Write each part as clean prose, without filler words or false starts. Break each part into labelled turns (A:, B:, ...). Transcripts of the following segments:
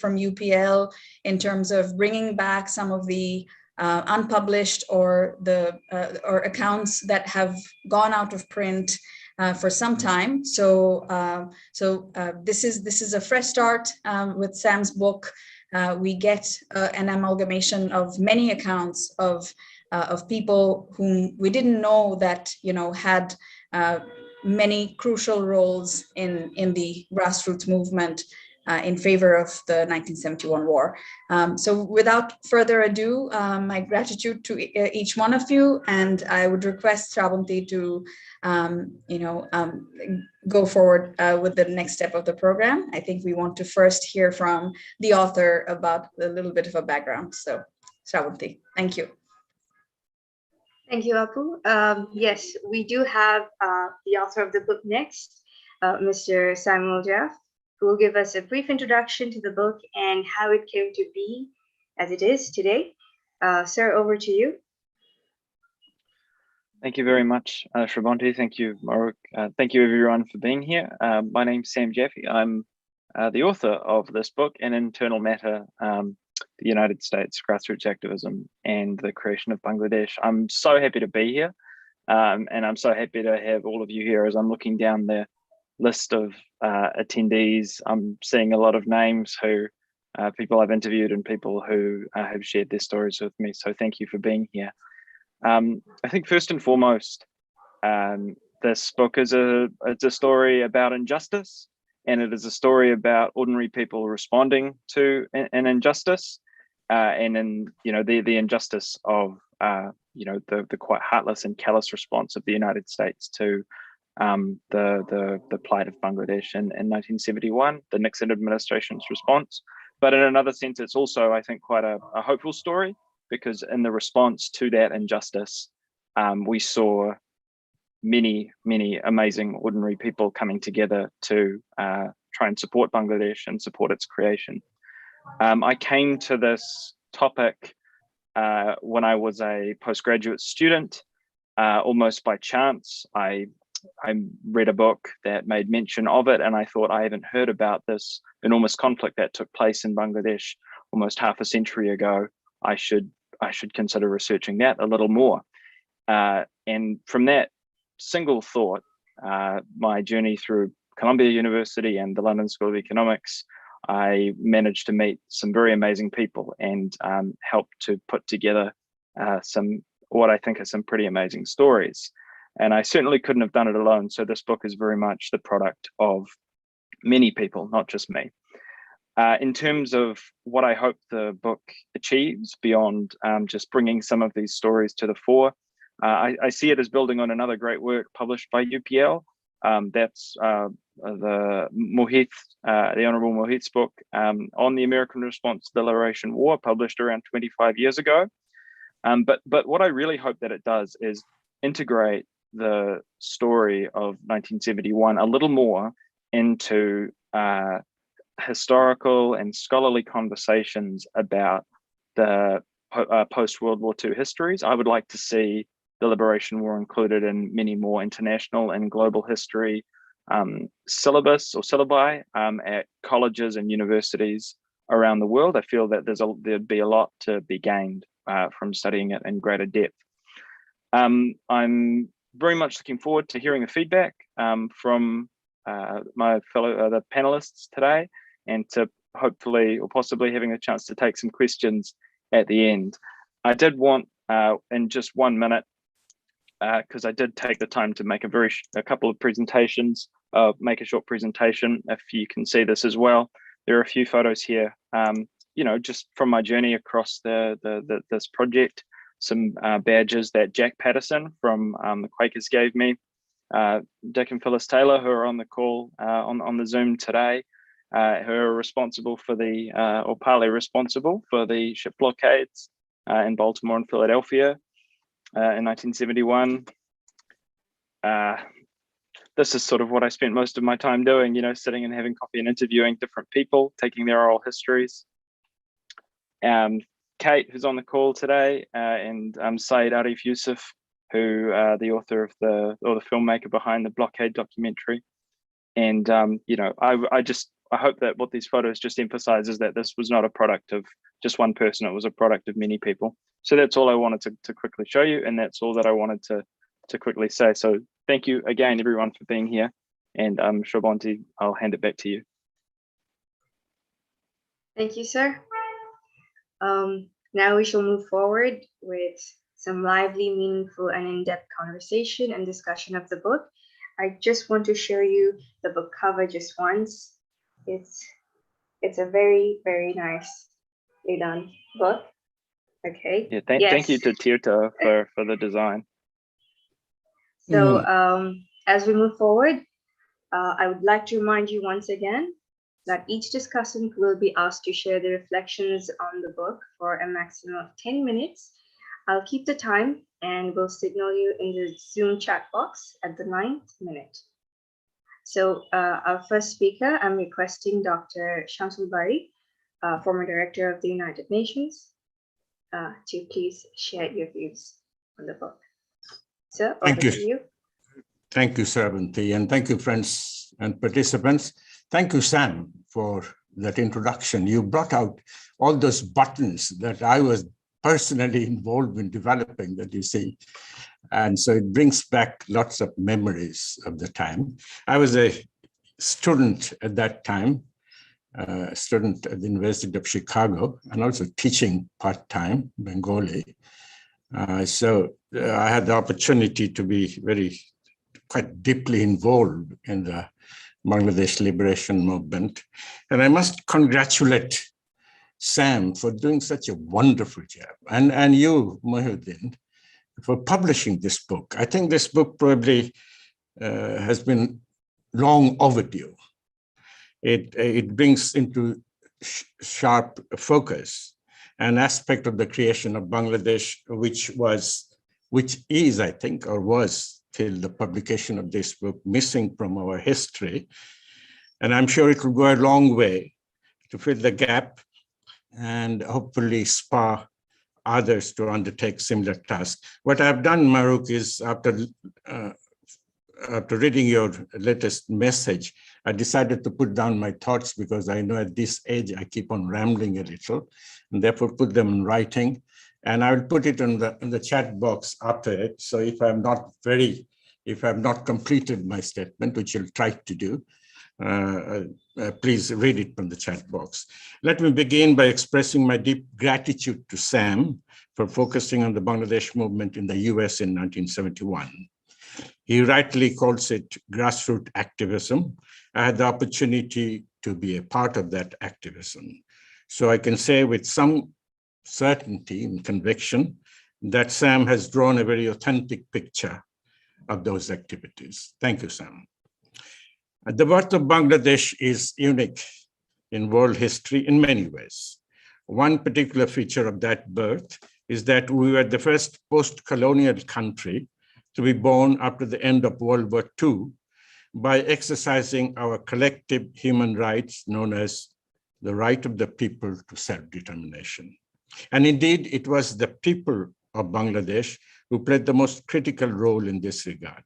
A: from UPL in terms of bringing back some of the unpublished or accounts that have gone out of print for some time. So this is a fresh start with Sam's book. We get an amalgamation of many accounts of people whom we didn't know that had many crucial roles in the grassroots movement in favor of the 1971 war. So without further ado, my gratitude to each one of you, and I would request Shravanti to go forward with the next step of the program. I think we want to first hear from the author about a little bit of a background. So Shravanti, thank you.
B: Thank you, Abul. Yes, we do have the author of the book next, Mr. Samuel Jaffe, who will give us a brief introduction to the book and how it came to be as it is today. Sir, over to you.
C: Thank you very much, Shravanti. Thank you, Maruk. Thank you, everyone, for being here. My name's Sam Jaffe. I'm the author of this book, An Internal Matter, the United States, Grassroots Activism, and the Creation of Bangladesh. I'm so happy to be here, and I'm so happy to have all of you here. As I'm looking down the list of attendees, I'm seeing a lot of names who people I've interviewed and people who have shared their stories with me. So thank you for being here. I think first and foremost, this book is it's a story about injustice, and it is a story about ordinary people responding to an injustice, and in the injustice of the quite heartless and callous response of the United States to the plight of Bangladesh in 1971, the Nixon administration's response. But in another sense, it's also, I think, quite a hopeful story, because in the response to that injustice, we saw many amazing ordinary people coming together to try and support Bangladesh and support its creation. I came to this topic when I was a postgraduate student, almost by chance. I read a book that made mention of it, and I thought, I haven't heard about this enormous conflict that took place in Bangladesh almost half a century ago. I should consider researching that a little more. And from that single thought, my journey through Columbia University and the London School of Economics, I managed to meet some very amazing people and help to put together what I think are some pretty amazing stories. And I certainly couldn't have done it alone. So this book is very much the product of many people, not just me. In terms of what I hope the book achieves beyond just bringing some of these stories to the fore, I see it as building on another great work published by UPL. That's the Honorable Mohit's book on the American response to the Liberation War, published around 25 years ago. But what I really hope that it does is integrate the story of 1971 a little more into historical and scholarly conversations about the post-World War II histories. I would like to see the Liberation War included in many more international and global history syllabus or syllabi at colleges and universities around the world. I feel that there'd be a lot to be gained from studying it in greater depth. I'm very much looking forward to hearing the feedback from my fellow the panelists today, and to hopefully or possibly having a chance to take some questions at the end. I did want in just 1 minute, because I did take the time to make a couple of presentations, make a short presentation. If you can see this as well, there are a few photos here, just from my journey across this project. Some badges that Jack Patterson from the Quakers gave me, Dick and Phyllis Taylor, who are on the call on the Zoom today, who are responsible for or partly responsible for the ship blockades in Baltimore and Philadelphia in 1971. This is sort of what I spent most of my time doing, sitting and having coffee and interviewing different people, taking their oral histories. Kate, who's on the call today, and Saeed Arif Yusuf, who the author of the filmmaker behind the blockade documentary. And I just I hope that what these photos just emphasize is that this was not a product of just one person, it was a product of many people. So that's all I wanted to quickly show you, and that's all that I wanted to quickly say. So thank you again, everyone, for being here. And Shravanti, I'll hand it back to you.
B: Thank you, sir. Now we shall move forward with some lively, meaningful, and in-depth conversation and discussion of the book. I just want to show you the book cover just once. It's a very, very nicely done book. Okay.
C: Yeah, thank you to Tirta for the design.
B: So as we move forward, I would like to remind you once again that each discussant will be asked to share their reflections on the book for a maximum of 10 minutes. I'll keep the time and will signal you in the Zoom chat box at the 9th minute. So our first speaker, I'm requesting Dr. Shamsul Bari, former director of the United Nations, to please share your views on the book. So over to you.
D: Thank you, Shravanti, and thank you, friends and participants. Thank you, Sam, for that introduction. You brought out all those buttons that I was personally involved in developing, that you see. And so it brings back lots of memories of the time. I was a student at that time, a student at the University of Chicago, and also teaching part-time Bengali. So I had the opportunity to be quite deeply involved in the Bangladesh liberation movement. And I must congratulate Sam for doing such a wonderful job, and you, Mohiuddin, for publishing this book. I think this book probably has been long overdue. It brings into sharp focus an aspect of the creation of Bangladesh, which is, I think, or was till the publication of this book, missing from our history. And I'm sure it will go a long way to fill the gap and hopefully spur others to undertake similar tasks. What I've done, Maruk, is after reading your latest message, I decided to put down my thoughts, because I know at this age I keep on rambling a little, and therefore put them in writing. And I will put it in the chat box after it. So if I've not completed my statement, which I'll try to do, please read it from the chat box. Let me begin by expressing my deep gratitude to Sam for focusing on the Bangladesh movement in the US in 1971. He rightly calls it grassroots activism. I had the opportunity to be a part of that activism. So I can say with some certainty and conviction that Sam has drawn a very authentic picture of those activities. Thank you, Sam. The birth of Bangladesh is unique in world history in many ways. One particular feature of that birth is that we were the first post-colonial country to be born after the end of World War II by exercising our collective human rights known as the right of the people to self-determination. And indeed, it was the people of Bangladesh who played the most critical role in this regard.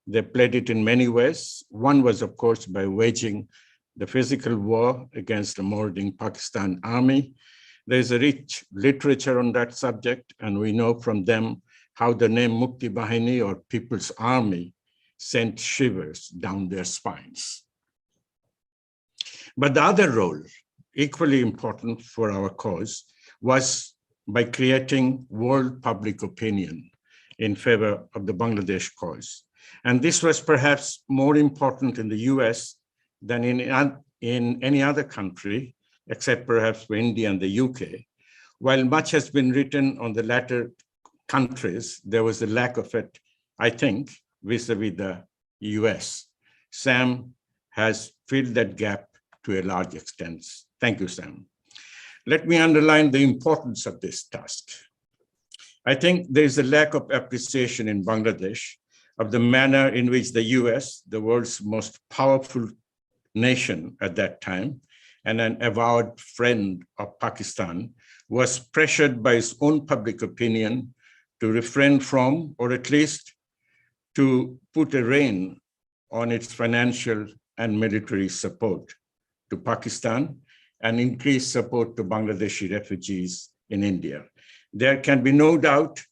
D: They played it in many ways. One was, of course, by waging the physical war against the marauding Pakistan army. There's a rich literature on that subject, and we know from them how the name Mukti Bahini, or People's Army, sent shivers down their spines. But the other role, equally important for our cause, was by creating world public opinion in favor of the Bangladesh cause. And this was perhaps more important in the US than in any other country, except perhaps for India and the UK. While much has been written on the latter countries, there was a lack of it, I think, vis-a-vis the US. Sam has filled that gap to a large extent. Thank you, Sam. Let me underline the importance of this task. I think there is a lack of appreciation in Bangladesh of the manner in which the US, the world's most powerful nation at that time, and an avowed friend of Pakistan, was pressured by its own public opinion to refrain from, or at least to put a rein on its financial and military support to Pakistan and increased support to Bangladeshi refugees in India. There can be no doubt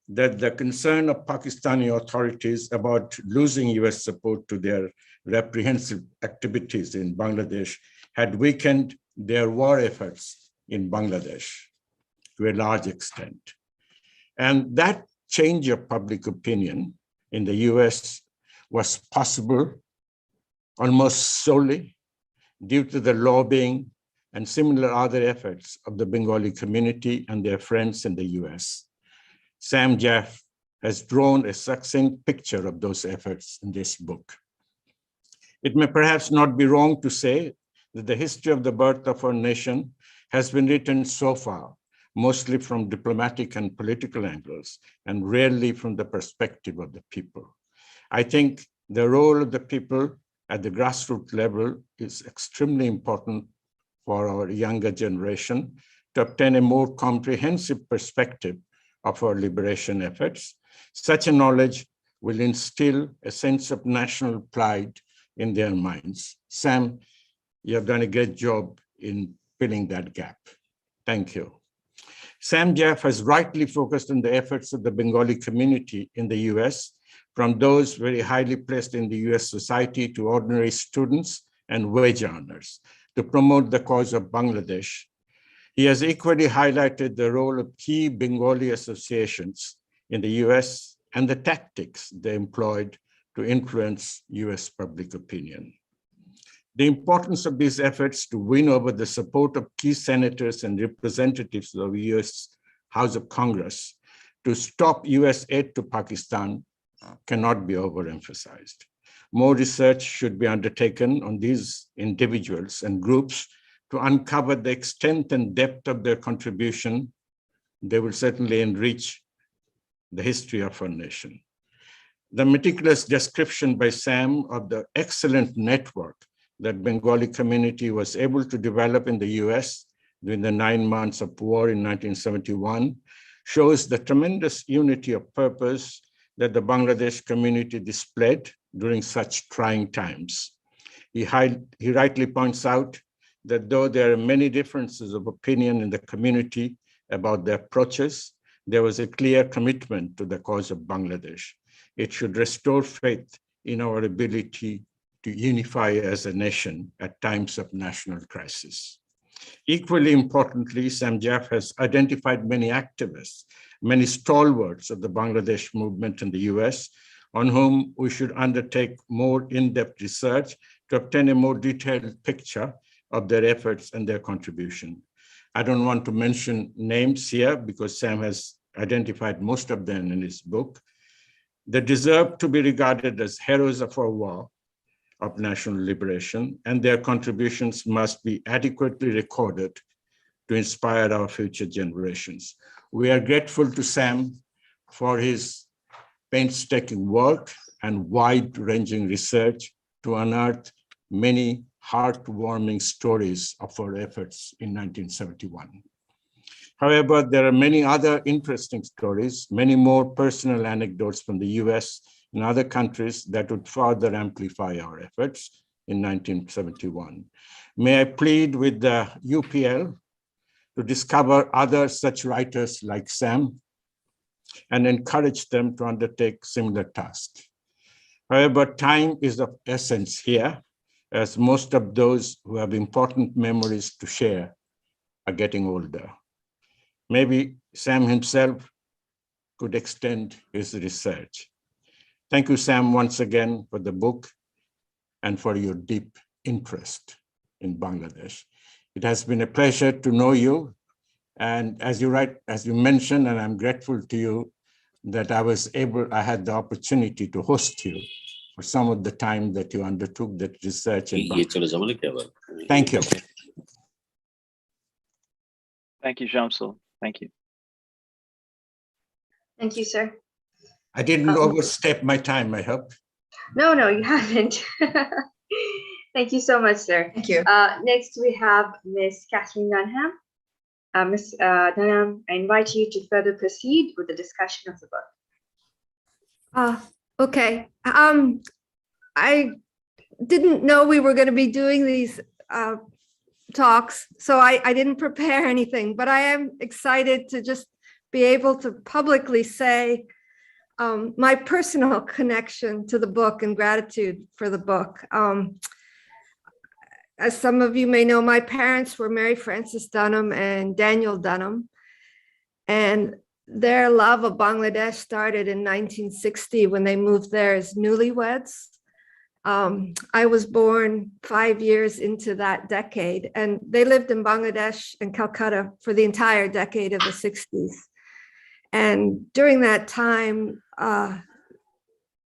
D: that the concern of Pakistani authorities about losing US support to their reprehensive activities in Bangladesh had weakened their war efforts in Bangladesh to a large extent. And that change of public opinion in the US was possible almost solely due to the lobbying and similar other efforts of the Bengali community and their friends in the US. Sam Jaffe has drawn a succinct picture of those efforts in this book. It may perhaps not be wrong to say that the history of the birth of our nation has been written so far, mostly from diplomatic and political angles, and rarely from the perspective of the people. I think the role of the people at the grassroots level is extremely important for our younger generation to obtain a more comprehensive perspective of our liberation efforts. Such a knowledge will instill a sense of national pride in their minds. Sam, you have done a great job in filling that gap. Thank you. Sam Jaffe has rightly focused on the efforts of the Bengali community in the US, from those very highly placed in the US society to ordinary students and wage earners, to promote the cause of Bangladesh. He has equally highlighted the role of key Bengali associations in the US and the tactics they employed to influence US public opinion. The importance of these efforts to win over the support of key senators and representatives of the US House of Congress to stop US aid to Pakistan cannot be overemphasized. More research should be undertaken on these individuals and groups to uncover the extent and depth of their contribution. They will certainly enrich the history of our nation. The meticulous description by Sam of the excellent network that Bengali community was able to develop in the US during the 9 months of war in 1971 shows the tremendous unity of purpose that the Bangladesh community displayed during such trying times. He rightly points out that though there are many differences of opinion in the community about the approaches, there was a clear commitment to the cause of Bangladesh. It should restore faith in our ability to unify as a nation at times of national crisis. Equally importantly, Sam Jaffe has identified many activists, many stalwarts of the Bangladesh movement in the US, on whom we should undertake more in-depth research to obtain a more detailed picture of their efforts and their contribution. I don't want to mention names here because Sam has identified most of them in his book. They deserve to be regarded as heroes of our war of national liberation, and their contributions must be adequately recorded to inspire our future generations. We are grateful to Sam for his painstaking work and wide-ranging research to unearth many heartwarming stories of our efforts in 1971. However, there are many other interesting stories, many more personal anecdotes from the US and other countries that would further amplify our efforts in 1971. May I plead with the UPL to discover other such writers like Sam and encourage them to undertake similar tasks. However, time is of essence here, as most of those who have important memories to share are getting older. Maybe Sam himself could extend his research. Thank you, Sam, once again for the book and for your deep interest in Bangladesh. It has been a pleasure to know you. And as you mentioned, and I'm grateful to you that I had the opportunity to host you for some of the time that you undertook that research in Bangladesh. Thank you.
C: Thank you, Shamsul. Thank you.
B: Thank you, sir.
D: I didn't overstep my time, I hope.
B: No, you haven't. Thank you so much, sir.
A: Thank you.
B: Next, we have Ms. Katherine Dunham. Ms. Dunham, I invite you to further proceed with the discussion of the book.
E: Okay. I didn't know we were going to be doing these talks, so I didn't prepare anything, but I am excited to just be able to publicly say my personal connection to the book and gratitude for the book. As some of you may know, my parents were Mary Frances Dunham and Daniel Dunham, and their love of Bangladesh started in 1960 when they moved there as newlyweds. I was born 5 years into that decade, and they lived in Bangladesh and Calcutta for the entire decade of the 60s. And during that time,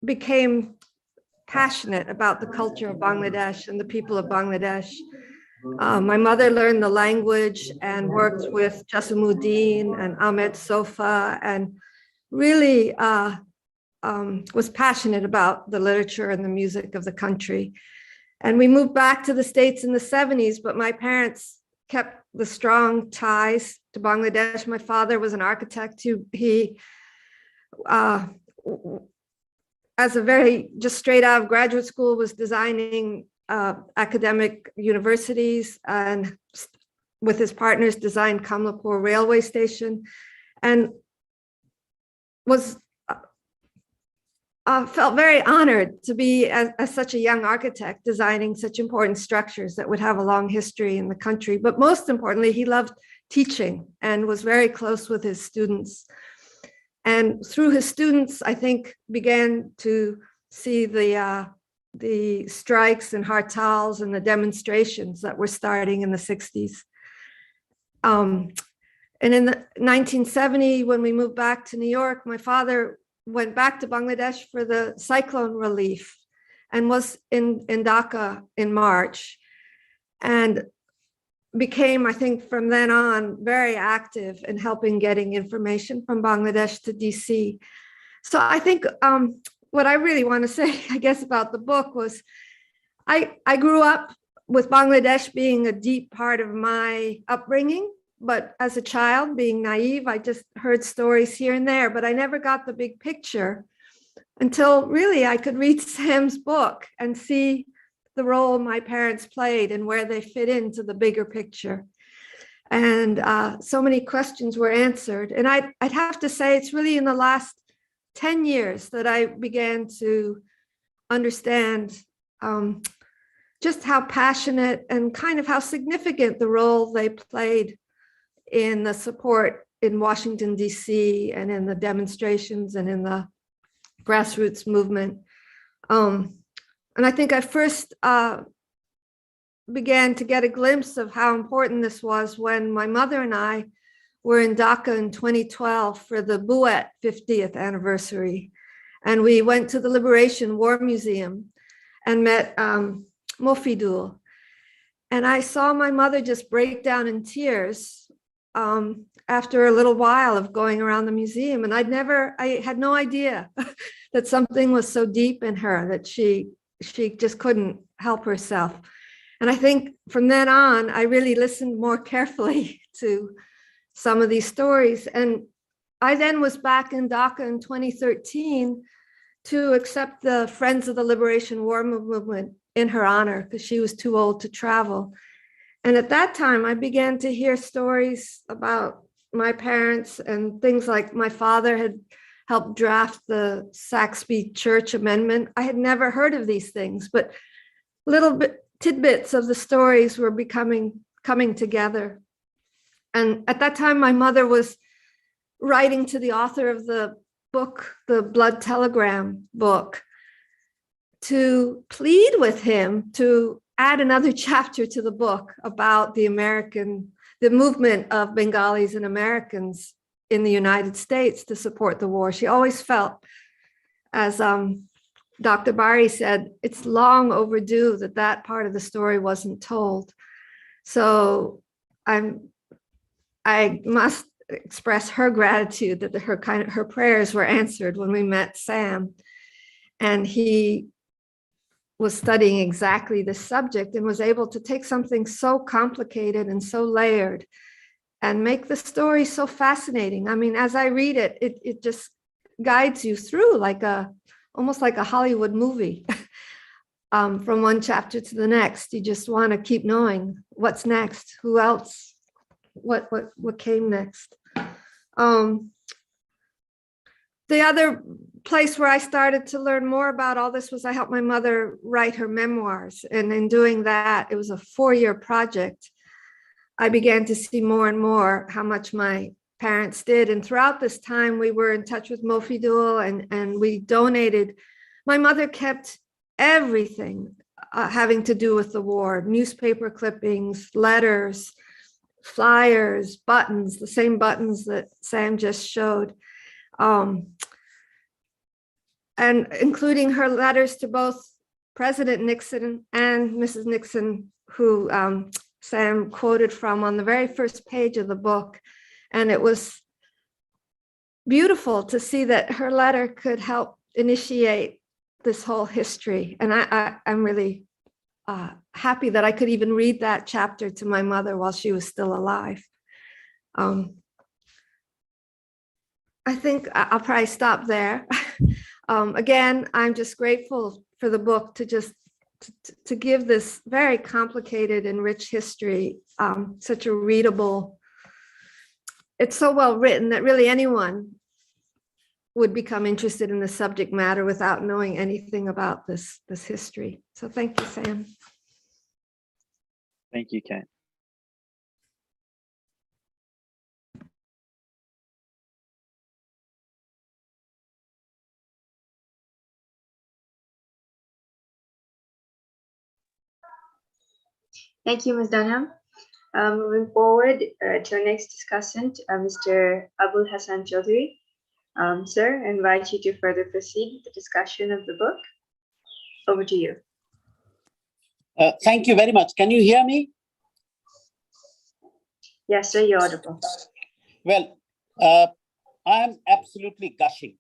E: became passionate about the culture of Bangladesh and the people of Bangladesh. My mother learned the language and worked with Jasimuddin and Ahmed Sofa, and really was passionate about the literature and the music of the country. And we moved back to the States in the 70s, but my parents kept the strong ties to Bangladesh. My father was an architect. He as a very just straight out of graduate school, was designing academic universities, and with his partners designed Kamlapur railway station, and was felt very honored to be as such a young architect designing such important structures that would have a long history in the country. But most importantly, he loved teaching and was very close with his students. And through his students, I think, began to see the strikes and hartals and the demonstrations that were starting in the 60s. And in the 1970, when we moved back to New York, my father went back to Bangladesh for the cyclone relief and was in Dhaka in March, and became, I think, from then on, very active in helping getting information from Bangladesh to DC. So I think what I really want to say, I guess, about the book was I grew up with Bangladesh being a deep part of my upbringing. But as a child, being naive, I just heard stories here and there, but I never got the big picture until really I could read Sam's book and see the role my parents played and where they fit into the bigger picture. And so many questions were answered. And I'd have to say it's really in the last 10 years that I began to understand just how passionate and kind of how significant the role they played in the support in Washington, DC, and in the demonstrations and in the grassroots movement. And I think I first began to get a glimpse of how important this was when my mother and I were in Dhaka in 2012 for the Buet 50th anniversary. And we went to the Liberation War Museum and met Mofidul. And I saw my mother just break down in tears after a little while of going around the museum. And I had no idea that something was so deep in her that she just couldn't help herself. And I think from then on, I really listened more carefully to some of these stories. And I then was back in Dhaka in 2013 to accept the Friends of the Liberation War movement in her honor, because she was too old to travel. And at that time, I began to hear stories about my parents and things like my father had helped draft the Saxby Church Amendment. I had never heard of these things, but little tidbits of the stories were coming together. And at that time, my mother was writing to the author of the book, the Blood Telegram book, to plead with him to add another chapter to the book about the movement of Bengalis and Americans in the United States to support the war. She always felt, as Dr. Bari said, it's long overdue that part of the story wasn't told. So I must express her gratitude that her prayers were answered when we met Sam, and he was studying exactly this subject and was able to take something so complicated and so layered and make the story so fascinating. I mean, as I read it, it just guides you through almost like a Hollywood movie. from one chapter to the next. You just want to keep knowing what's next, who else, what came next. The other place where I started to learn more about all this was I helped my mother write her memoirs. And in doing that, it was a 4-year project. I began to see more and more how much my parents did. And throughout this time, we were in touch with Mofidul and we donated. My mother kept everything having to do with the war, newspaper clippings, letters, flyers, buttons, the same buttons that Sam just showed. And including her letters to both President Nixon and Mrs. Nixon, who Sam quoted from on the very first page of the book. And it was beautiful to see that her letter could help initiate this whole history. And I'm really happy that I could even read that chapter to my mother while she was still alive. I think I'll probably stop there. Again, I'm just grateful for the book to just to give this very complicated and rich history such a readable. It's so well written that really anyone would become interested in the subject matter without knowing anything about this history. So thank you, Sam.
C: Thank you, Kate.
B: Thank you, Ms. Dunham. Moving forward to our next discussant, Mr. Abul Hasan Chowdhury. Sir, I invite you to further proceed with the discussion of the book. Over to you.
F: Thank you very much. Can you hear me?
B: Yes, sir, you're audible.
F: Well, I am absolutely gushing.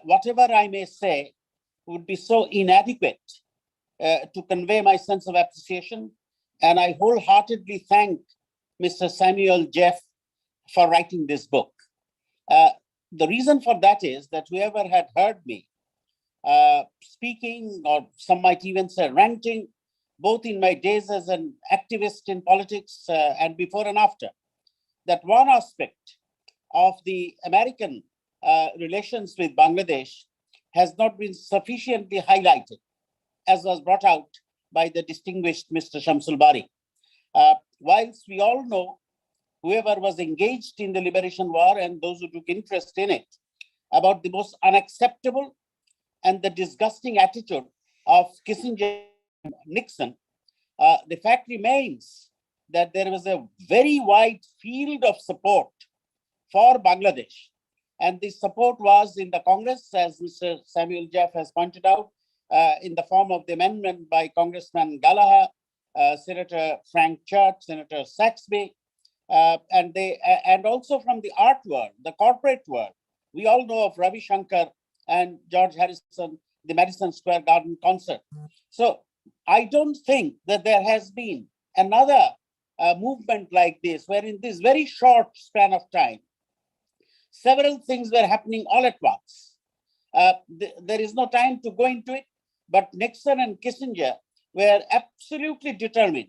F: Whatever I may say would be so inadequate to convey my sense of appreciation. And I wholeheartedly thank Mr. Samuel Jaffe for writing this book. The reason for that is that whoever had heard me speaking, or some might even say ranting, both in my days as an activist in politics and before and after, that one aspect of the American relations with Bangladesh has not been sufficiently highlighted, as was brought out by the distinguished Mr. Shamsul Bari. Whilst we all know whoever was engaged in the liberation war and those who took interest in it, about the most unacceptable and the disgusting attitude of Kissinger and Nixon, the fact remains that there was a very wide field of support for Bangladesh. And this support was in the Congress, as Mr. Samuel Jaffe has pointed out, in the form of the amendment by Congressman Gallagher, Senator Frank Church, Senator Saxby, and also from the art world, the corporate world. We all know of Ravi Shankar and George Harrison, the Madison Square Garden concert. So I don't think that there has been another movement like this, where in this very short span of time, several things were happening all at once. There is no time to go into it, but Nixon and Kissinger were absolutely determined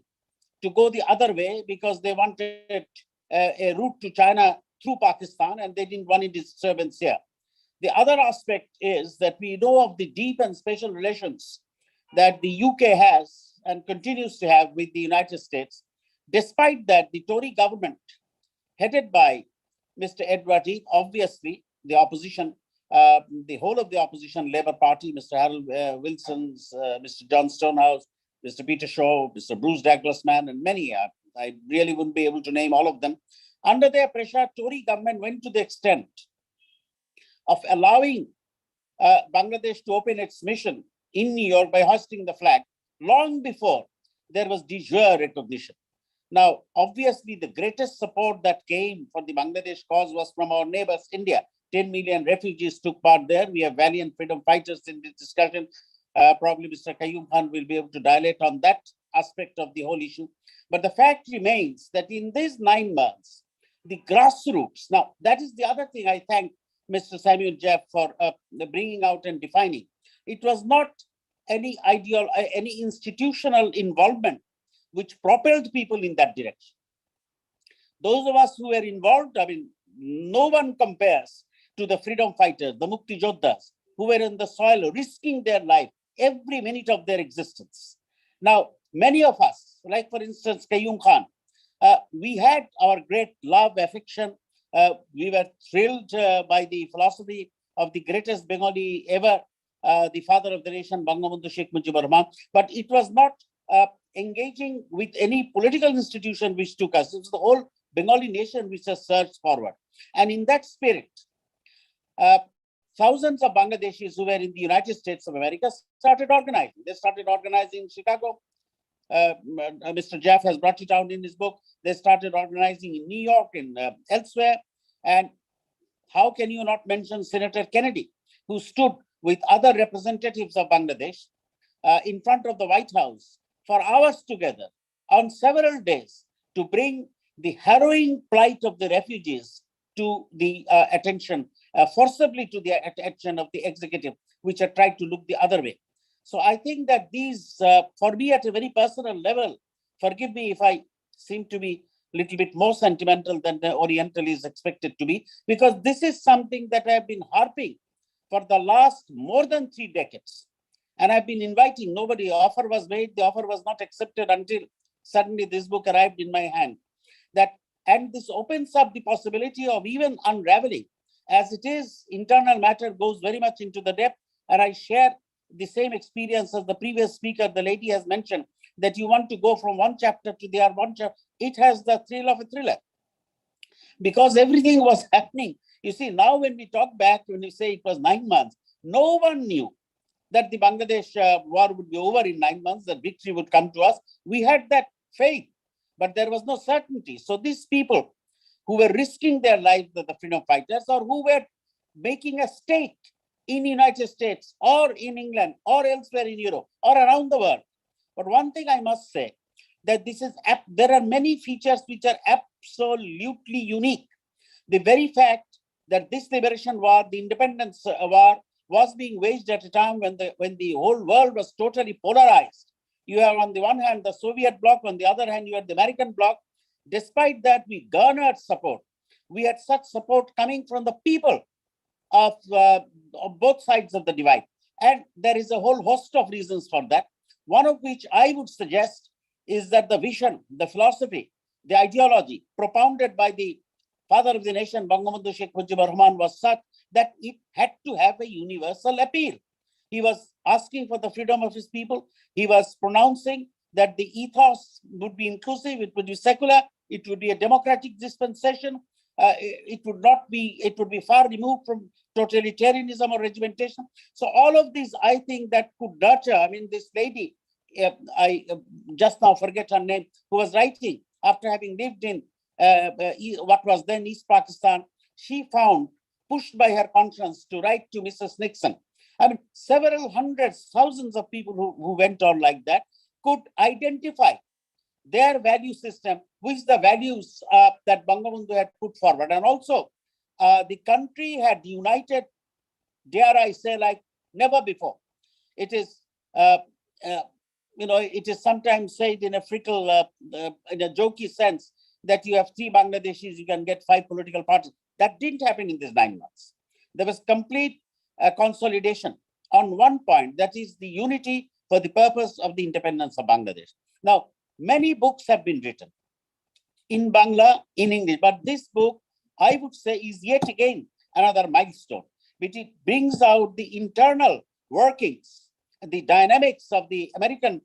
F: to go the other way because they wanted a route to China through Pakistan, and they didn't want any disturbance here. The other aspect is that we know of the deep and special relations that the UK has and continues to have with the United States. Despite that, the Tory government, headed by Mr. Edward Heath, obviously the opposition, the whole of the opposition Labour Party, Mr. Harold Wilson's, Mr. John Stonehouse, Mr. Peter Shaw, Mr. Bruce Douglas Mann, and many, I really wouldn't be able to name all of them. Under their pressure, Tory government went to the extent of allowing Bangladesh to open its mission in New York by hoisting the flag long before there was de jure recognition. Now, obviously, the greatest support that came for the Bangladesh cause was from our neighbors, India. 10 million refugees took part there. We have valiant freedom fighters in this discussion. Probably Mr. Qayuum Khan will be able to dilate on that aspect of the whole issue. But the fact remains that in these 9 months, the grassroots, now that is the other thing I thank Mr. Samuel Jaffe for bringing out and defining. It was not any institutional involvement which propelled people in that direction. Those of us who were involved, I mean, no one compares to the freedom fighters, the Mukti Jodhas, who were in the soil risking their life every minute of their existence. Now, many of us, like for instance, Qayuum Khan, we had our great love, affection. We were thrilled by the philosophy of the greatest Bengali ever, the father of the nation, Bangabandhu Sheikh Mujibur Rahman. But it was not engaging with any political institution which took us. It was the whole Bengali nation which has surged forward. And in that spirit, thousands of Bangladeshis who were in the United States of America started organizing. They started organizing in Chicago. Mr. Jaffe has brought it out in his book. They started organizing in New York and elsewhere. And how can you not mention Senator Kennedy, who stood with other representatives of Bangladesh in front of the White House for hours together on several days to bring the harrowing plight of the refugees to the attention, forcibly to the attention of the executive, which had tried to look the other way. So I think that these, for me at a very personal level, forgive me if I seem to be a little bit more sentimental than the Oriental is expected to be, because this is something that I have been harping for the last more than 3 decades. And I've been inviting, nobody, offer was made, the offer was not accepted until suddenly this book arrived in my hand. And this opens up the possibility of even unraveling. As it is, internal matter goes very much into the depth, and I share the same experience as the previous speaker, the lady has mentioned, that you want to go from one chapter to the other one chapter. It has the thrill of a thriller because everything was happening. You see, now when we talk back, when we say it was 9 months, no one knew that the Bangladesh war would be over in 9 months, that victory would come to us. We had that faith, but there was no certainty. So these people who were risking their lives, the freedom fighters, or who were making a stake in the United States or in England or elsewhere in Europe or around the world. But one thing I must say, that there are many features which are absolutely unique. The very fact that this liberation war, the independence war, was being waged at a time when the whole world was totally polarized. You have on the one hand the Soviet bloc, on the other hand you had the American bloc. Despite that, we garnered support. We had such support coming from the people of both sides of the divide. And there is a whole host of reasons for that. One of which I would suggest is that the vision, the philosophy, the ideology propounded by the father of the nation, Bangabandhu Sheikh Mujibur Rahman, was such that it had to have a universal appeal. He was asking for the freedom of his people. He was pronouncing that the ethos would be inclusive, it would be secular, it would be a democratic dispensation. It would be far removed from totalitarianism or regimentation. So all of these, I think, that could nurture. I mean, this lady, I just now forget her name, who was writing after having lived in what was then East Pakistan, she found, pushed by her conscience, to write to Mrs. Nixon. I mean, several hundreds, thousands of people who went on like that could identify their value system with the values that Bangabandhu had put forward. And also, the country had united, dare I say, like never before. It is, it is sometimes said in a frickle, in a jokey sense, that you have 3 Bangladeshis, you can get 5 political parties. That didn't happen in these 9 months. There was complete consolidation on one point, that is the unity for the purpose of the independence of Bangladesh. Now, many books have been written in Bangla, in English, but this book, I would say, is yet again another milestone, which it brings out the internal workings, the dynamics of the American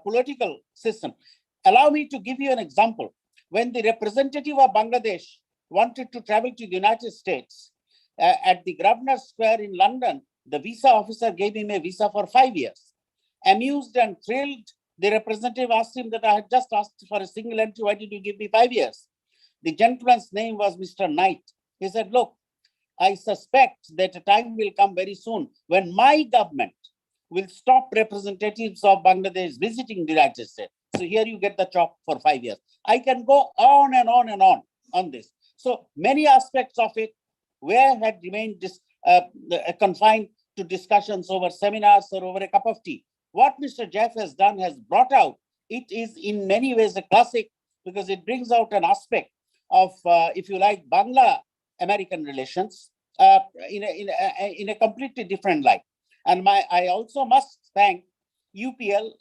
F: political system. Allow me to give you an example. When the representative of Bangladesh wanted to travel to the United States, at the Grosvenor Square in London, the visa officer gave him a visa for 5 years. Amused and thrilled, the representative asked him that I had just asked for a single entry, why did you give me 5 years? The gentleman's name was Mr. Knight. He said, look, I suspect that a time will come very soon when my government will stop representatives of Bangladesh visiting the United States. So here you get the chop for 5 years. I can go on and on and on this. So many aspects of it had remained confined to discussions over seminars or over a cup of tea. What Mr. Jaffe has done has brought out, it is in many ways a classic because it brings out an aspect of, if you like, Bangla-American relations in a completely different light. And I also must thank UPL,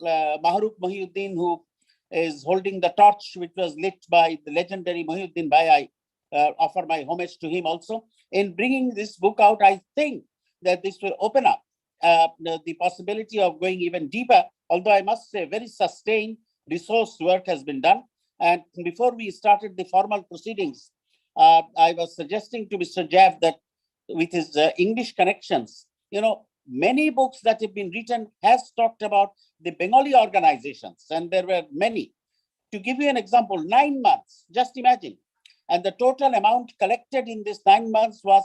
F: Mahrukh Mohiuddin, who is holding the torch, which was lit by the legendary Mohiuddin Bhai. I offer my homage to him also. In bringing this book out, I think that this will open up the possibility of going even deeper, although I must say very sustained resource work has been done. And before we started the formal proceedings, I was suggesting to Mr. Jaffe that with his English connections, many books that have been written has talked about the Bengali organizations, and there were many. To give you an example, 9 months, just imagine. And the total amount collected in this 9 months was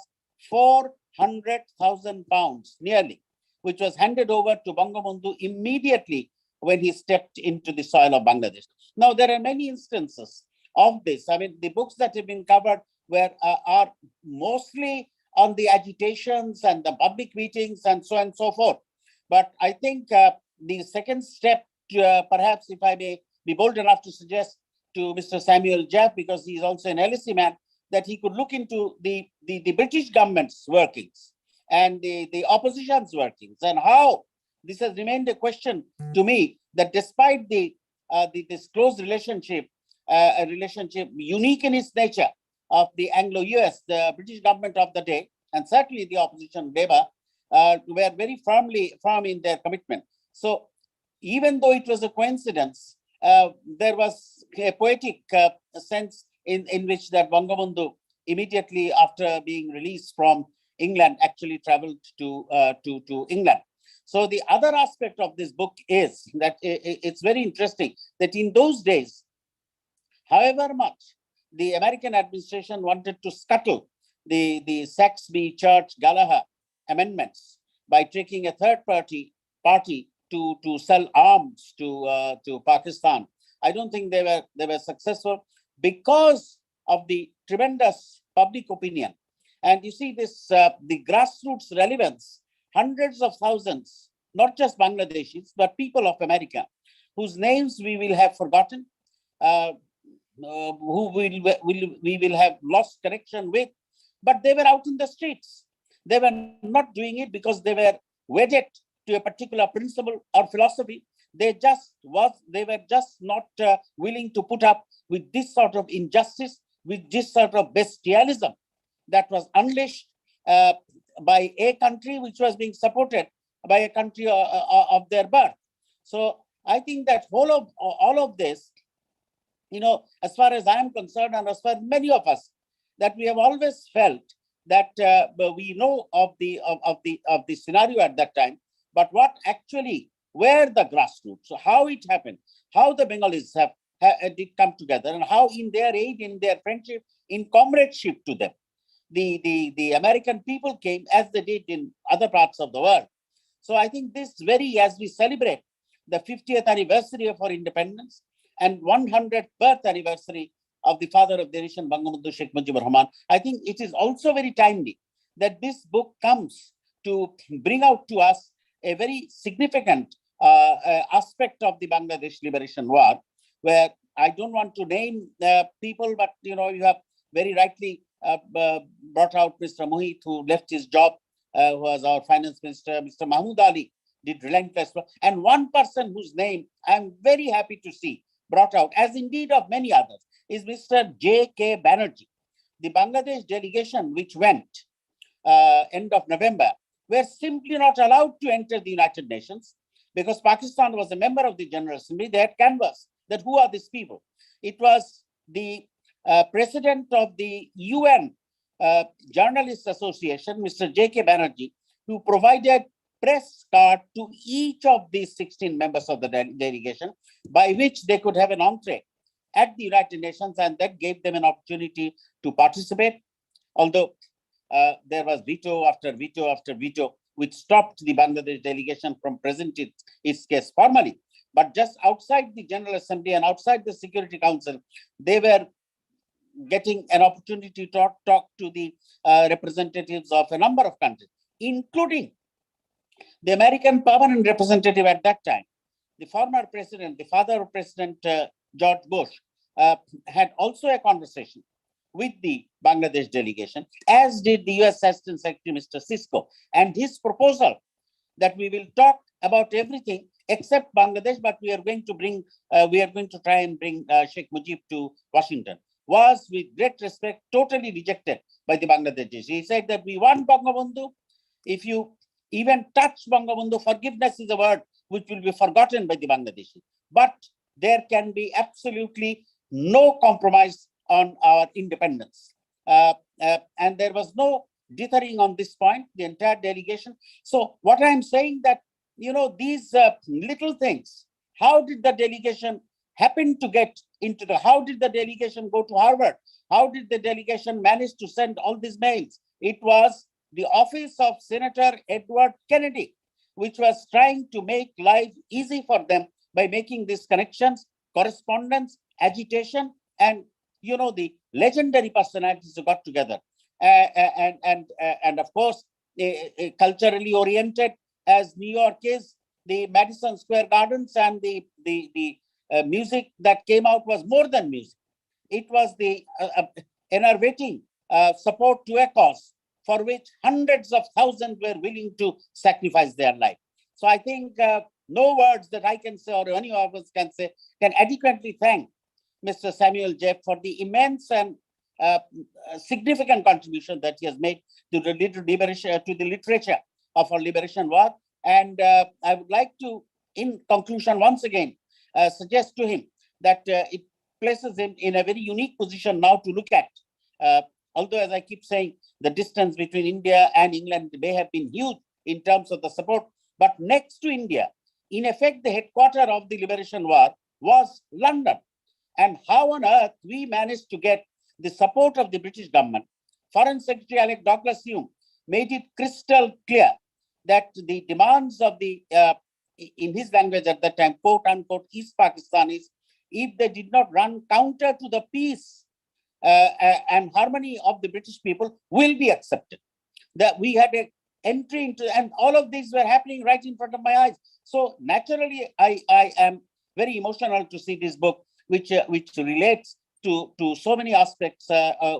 F: 400,000 pounds, nearly, which was handed over to Bangabandhu immediately when he stepped into the soil of Bangladesh. Now, there are many instances of this. I mean, the books that have been covered are mostly on the agitations and the public meetings and so on and so forth. But I think the second step, perhaps if I may be bold enough to suggest to Mr. Samuel Jaffe, because he's also an LSE man, that he could look into the British government's workings and the opposition's workings, and how this has remained a question to me, that despite this close relationship, a relationship unique in its nature of the Anglo-US, the British government of the day, and certainly the opposition Labour, were very firm in their commitment. So even though it was a coincidence, there was a poetic sense in which that Bangabandhu, immediately after being released from England, actually traveled to England. So the other aspect of this book is that it's very interesting that in those days, however much the American administration wanted to scuttle the Saxby-Church-Gallagher amendments by taking a third party to sell arms to Pakistan, I don't think they were successful because of the tremendous public opinion. And you see this the grassroots relevance. Hundreds of thousands, not just Bangladeshis, but people of America, whose names we will have forgotten, who we will have lost connection with, but they were out in the streets. They were not doing it because they were wedded to a particular principle or philosophy. They were just not willing to put up with this sort of injustice, with this sort of bestialism that was unleashed by a country which was being supported by a country of their birth. So I think that all of this, as far as I am concerned, and as far as many of us, that we have always felt that we know of the scenario at that time, but what actually were the grassroots, so how it happened, how the Bengalis did come together, and how in their aid, in their friendship, in comradeship to them, the American people came, as they did in other parts of the world. So I think this as we celebrate the 50th anniversary of our independence and 100th birth anniversary of the father of the nation, Bangabandhu Sheikh Mujibur Rahman, I think it is also very timely that this book comes to bring out to us a very significant aspect of the Bangladesh Liberation War, where I don't want to name people, but you have very rightly brought out Mr. Mohit, who left his job, who was our finance minister. Mr. Mahmood Ali did relentless work. And one person whose name I'm very happy to see brought out, as indeed of many others, is Mr. J.K. Banerjee. The Bangladesh delegation, which went end of November, were simply not allowed to enter the United Nations because Pakistan was a member of the General Assembly. They had canvassed that who are these people. It was the president of the UN Journalists Association, Mr. J.K. Banerjee, who provided press card to each of these 16 members of the delegation, by which they could have an entree at the United Nations, and that gave them an opportunity to participate. Although there was veto after veto after veto, which stopped the Bangladesh delegation from presenting its case formally. But just outside the General Assembly and outside the Security Council, they were getting an opportunity to talk to the representatives of a number of countries, including The American permanent representative at that time, the former president, the father of President George Bush, had also a conversation with the Bangladesh delegation, as did the US Assistant Secretary, Mr. Cisco, and his proposal that we will talk about everything except Bangladesh, but we are going to try and bring Sheikh Mujib to Washington, was with great respect totally rejected by the Bangladeshis. He said that we want Bangabandhu. If you even touch Bangabandhu, forgiveness is a word which will be forgotten by the Bangladeshis. But there can be absolutely no compromise on our independence. And there was no dithering on this point, the entire delegation. So what I'm saying that, these little things, how did the delegation happen to get into how did the delegation go to Harvard? How did the delegation manage to send all these mails? It was the office of Senator Edward Kennedy, which was trying to make life easy for them by making these connections, correspondence, agitation, and the legendary personalities who got together. And of course, culturally oriented as New York is, the Madison Square Gardens and the music that came out was more than music. It was the enervating support to a cause for which hundreds of thousands were willing to sacrifice their life. So I think no words that I can say or any of us can say can adequately thank Mr. Samuel Jaffe for the immense and significant contribution that he has made to the literature of our liberation war. And I would like to, in conclusion, once again, suggest to him that it places him in a very unique position now to look at. Although, as I keep saying, the distance between India and England may have been huge in terms of the support, but next to India, in effect, the headquarters of the liberation war was London. And how on earth we managed to get the support of the British government. Foreign Secretary Alec Douglas-Home made it crystal clear that the demands of the, in his language at that time, quote unquote, East Pakistanis, if they did not run counter to the peace and harmony of the British people, will be accepted. That we had an entry into, and all of these were happening right in front of my eyes. So naturally, I am very emotional to see this book, which relates to so many aspects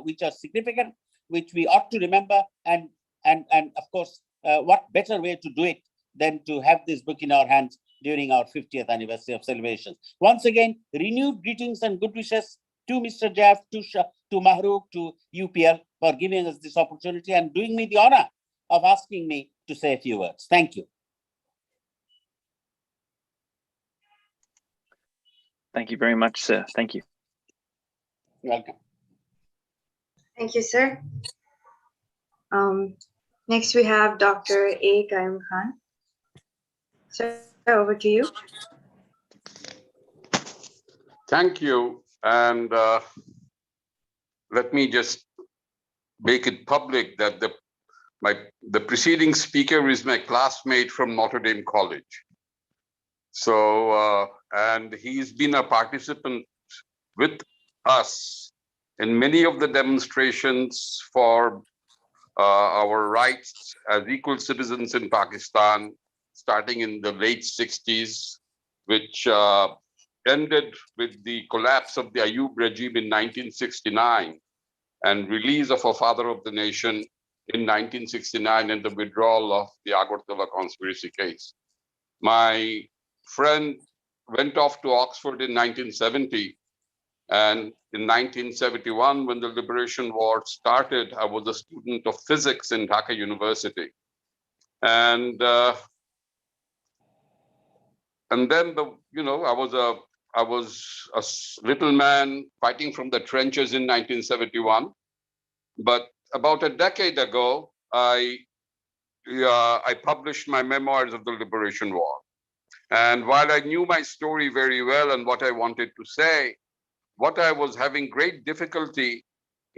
F: which are significant, which we ought to remember, and of course, what better way to do it than to have this book in our hands during our 50th anniversary of celebrations. Once again, renewed greetings and good wishes to Mr. Jaffe, to Mahrukh, to UPL for giving us this opportunity and doing me the honor of asking me to say a few words. Thank you.
C: Thank you very much, sir. Thank you.
F: You're welcome.
B: Thank you, sir. Next, we have Dr. A. Qayuum Khan. Sir, over to you.
G: Thank you. And let me just make it public that the preceding speaker is my classmate from Notre Dame College. So, and he's been a participant with us in many of the demonstrations for our rights as equal citizens in Pakistan, starting in the late 60s, which ended with the collapse of the Ayub regime in 1969 and release of a father of the nation in 1969 and the withdrawal of the Agartala conspiracy case. My friend went off to Oxford in 1970, and in 1971, when the liberation war started, I was a student of physics in Dhaka University. And then I was a little man fighting from the trenches in 1971. But about a decade ago, I published my memoirs of the liberation war. And while I knew my story very well and what I wanted to say, what I was having great difficulty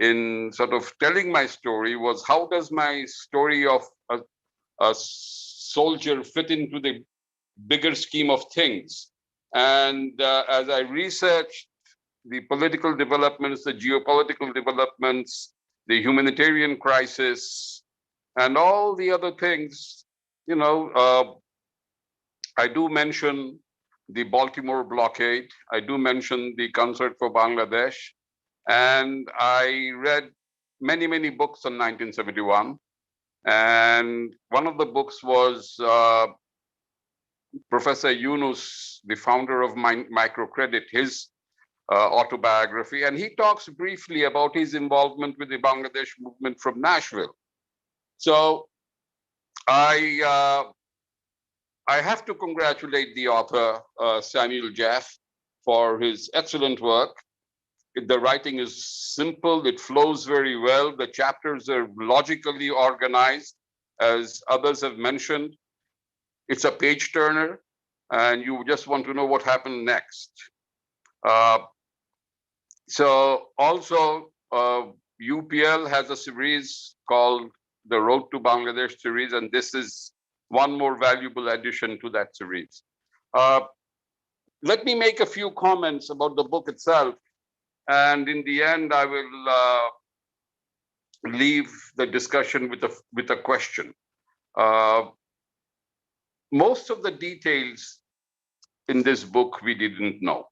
G: in sort of telling my story was, how does my story of a soldier fit into the bigger scheme of things? And as I researched the political developments, the geopolitical developments, the humanitarian crisis, and all the other things, I do mention the Baltimore blockade. I do mention the Concert for Bangladesh. And I read many, many books on 1971. And one of the books was Professor Yunus, the founder of Microcredit, his autobiography. And he talks briefly about his involvement with the Bangladesh movement from Nashville. So I have to congratulate the author, Samuel Jaffe, for his excellent work. The writing is simple, it flows very well. The chapters are logically organized, as others have mentioned. It's a page turner, and you just want to know what happened next. So also, UPL has a series called The Road to Bangladesh series, and this is one more valuable addition to that series. Let me make a few comments about the book itself, and in the end, I will leave the discussion with a question. Most of the details in this book we didn't know.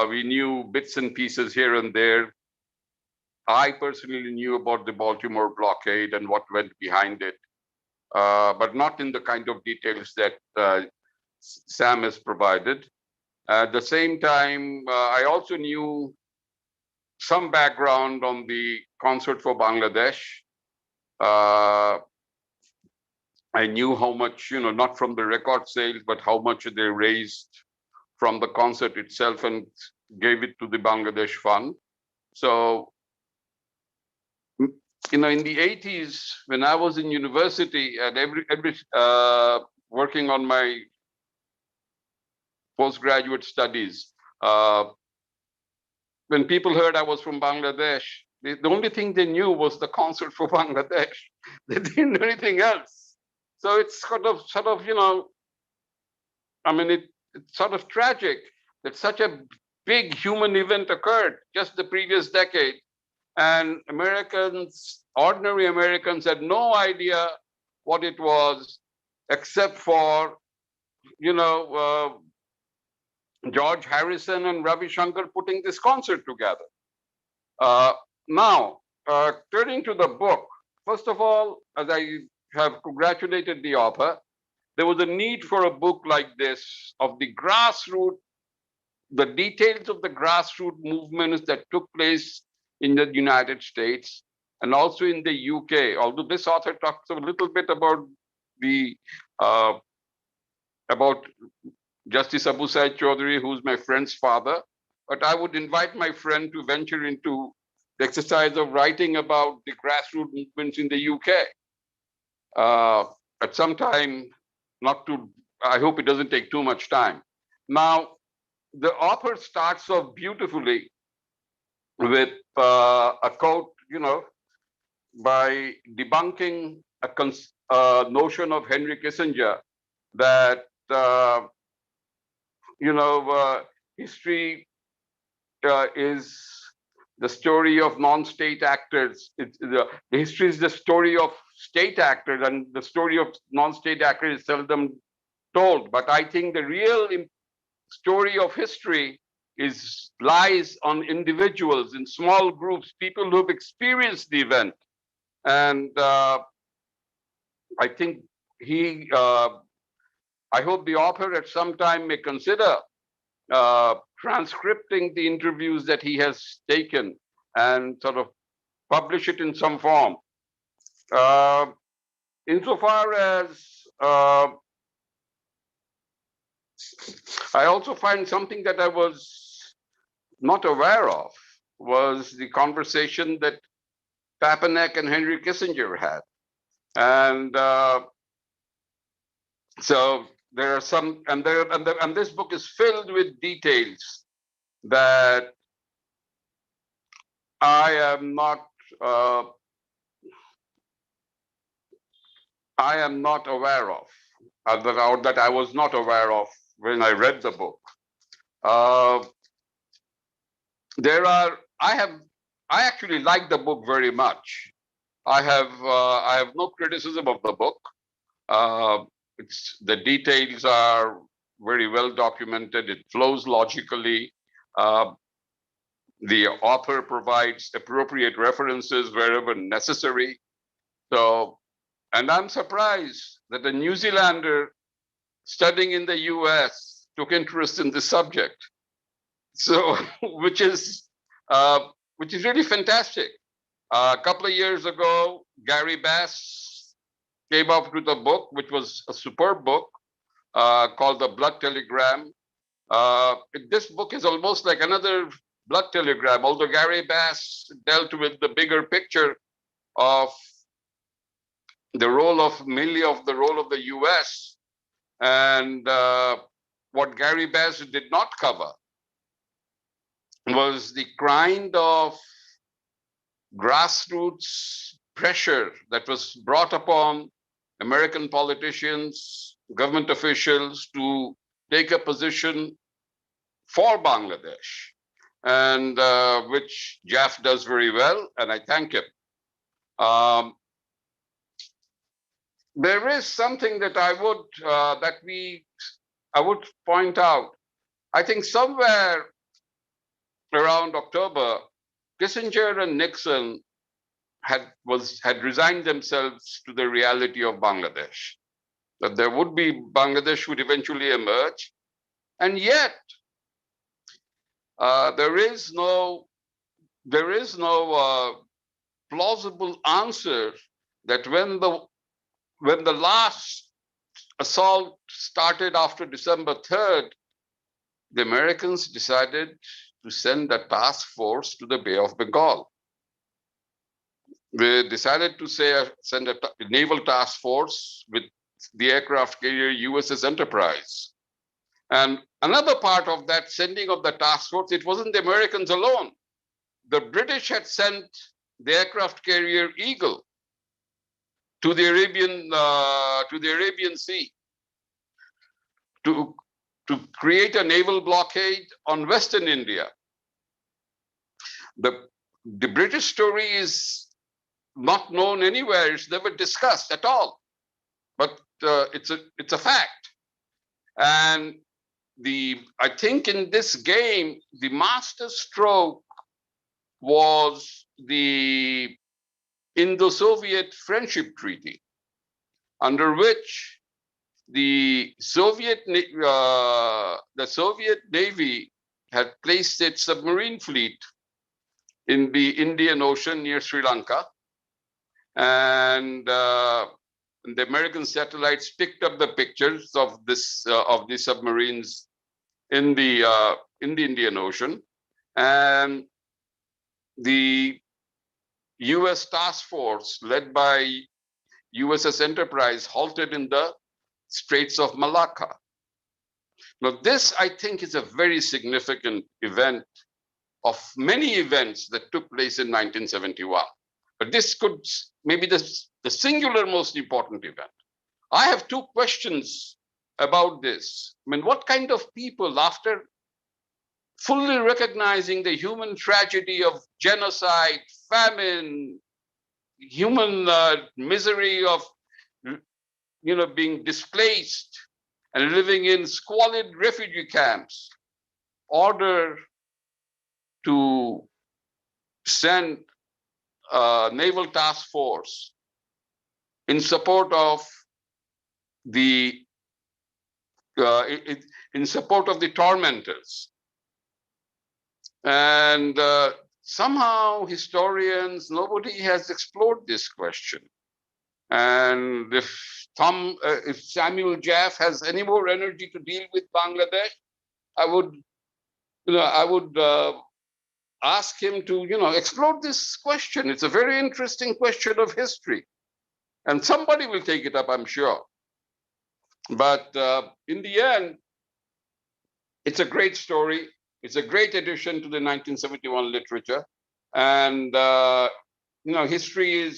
G: We knew bits and pieces here and there. I personally knew about the Baltimore blockade and what went behind it, but not in the kind of details that Sam has provided. At the same time, I also knew some background on the Concert for Bangladesh. I knew how much, not from the record sales, but how much they raised from the concert itself and gave it to the Bangladesh Fund. So, in the 80s, when I was in university and working on my postgraduate studies, when people heard I was from Bangladesh, the only thing they knew was the Concert for Bangladesh. They didn't know anything else. So it's sort of, it's sort of tragic that such a big human event occurred just the previous decade. And Americans, ordinary Americans, had no idea what it was, except for, George Harrison and Ravi Shankar putting this concert together. Now, turning to the book, first of all, as I have congratulated the author, there was a need for a book like this of the grassroots, the details of the grassroots movements that took place in the United States and also in the UK. Although this author talks a little bit about the about Justice Abu Said Chowdhury, who's my friend's father, but I would invite my friend to venture into the exercise of writing about the grassroots movements in the UK at some time. I hope it doesn't take too much time. Now, the author starts off beautifully with a quote, by debunking a notion of Henry Kissinger that, history is the story of non-state actors. The history is the story of state actors, and the story of non-state actors is seldom told. But I think the real story of history lies on individuals in small groups, people who've experienced the event. And I think I hope the author at some time may consider transcripting the interviews that he has taken and sort of publish it in some form. Insofar as I also find something that I was not aware of was the conversation that Papanek and Henry Kissinger had. And so there are some, and this book is filled with details that I am not aware of, or that I was not aware of when I read the book. I actually like the book very much. I have no criticism of the book. The details are very well documented. It flows logically. The author provides appropriate references wherever necessary. So, and I'm surprised that a New Zealander studying in the US took interest in this subject. So, which is really fantastic. A couple of years ago, Gary Bass came up with a book, which was a superb book called The Blood Telegram. This book is almost like another blood telegram, although Gary Bass dealt with the bigger picture of the role of the US, and what Gary Bass did not cover was the kind of grassroots pressure that was brought upon American politicians, government officials to take a position for Bangladesh, and which Jaffe does very well, and I thank him. There is something that I would point out. I think somewhere around October, Kissinger and Nixon had resigned themselves to the reality of Bangladesh, that Bangladesh would eventually emerge, and yet there is no plausible answer that when the last assault started after December 3rd, the Americans decided to send a task force to the Bay of Bengal. They decided to send a naval task force with the aircraft carrier USS Enterprise. And another part of that sending of the task force, it wasn't the Americans alone. The British had sent the aircraft carrier Eagle to the Arabian Sea to create a naval blockade on Western India. The British story is not known anywhere. It's never discussed at all, but it's a fact. And I think in this game, the master stroke was the Indo-Soviet Friendship Treaty, under which the Soviet Navy had placed its submarine fleet in the Indian Ocean near Sri Lanka, and the American satellites picked up the pictures of the submarines in the Indian Ocean, and the U.S. task force led by USS Enterprise halted in the Straits of Malacca. Now, this, I think, is a very significant event of many events that took place in 1971. But this could maybe the singular most important event. I have two questions about this. I mean, what kind of people, after fully recognizing the human tragedy of genocide, famine, human misery of being displaced and living in squalid refugee camps, order to send a naval task force in support of the tormentors. And somehow historians, nobody has explored this question. And if Samuel Jaffe has any more energy to deal with Bangladesh, I would ask him to explore this question. It's a very interesting question of history, and somebody will take it up, I'm sure. But in the end, it's a great story. It's a great addition to the 1971 literature, and history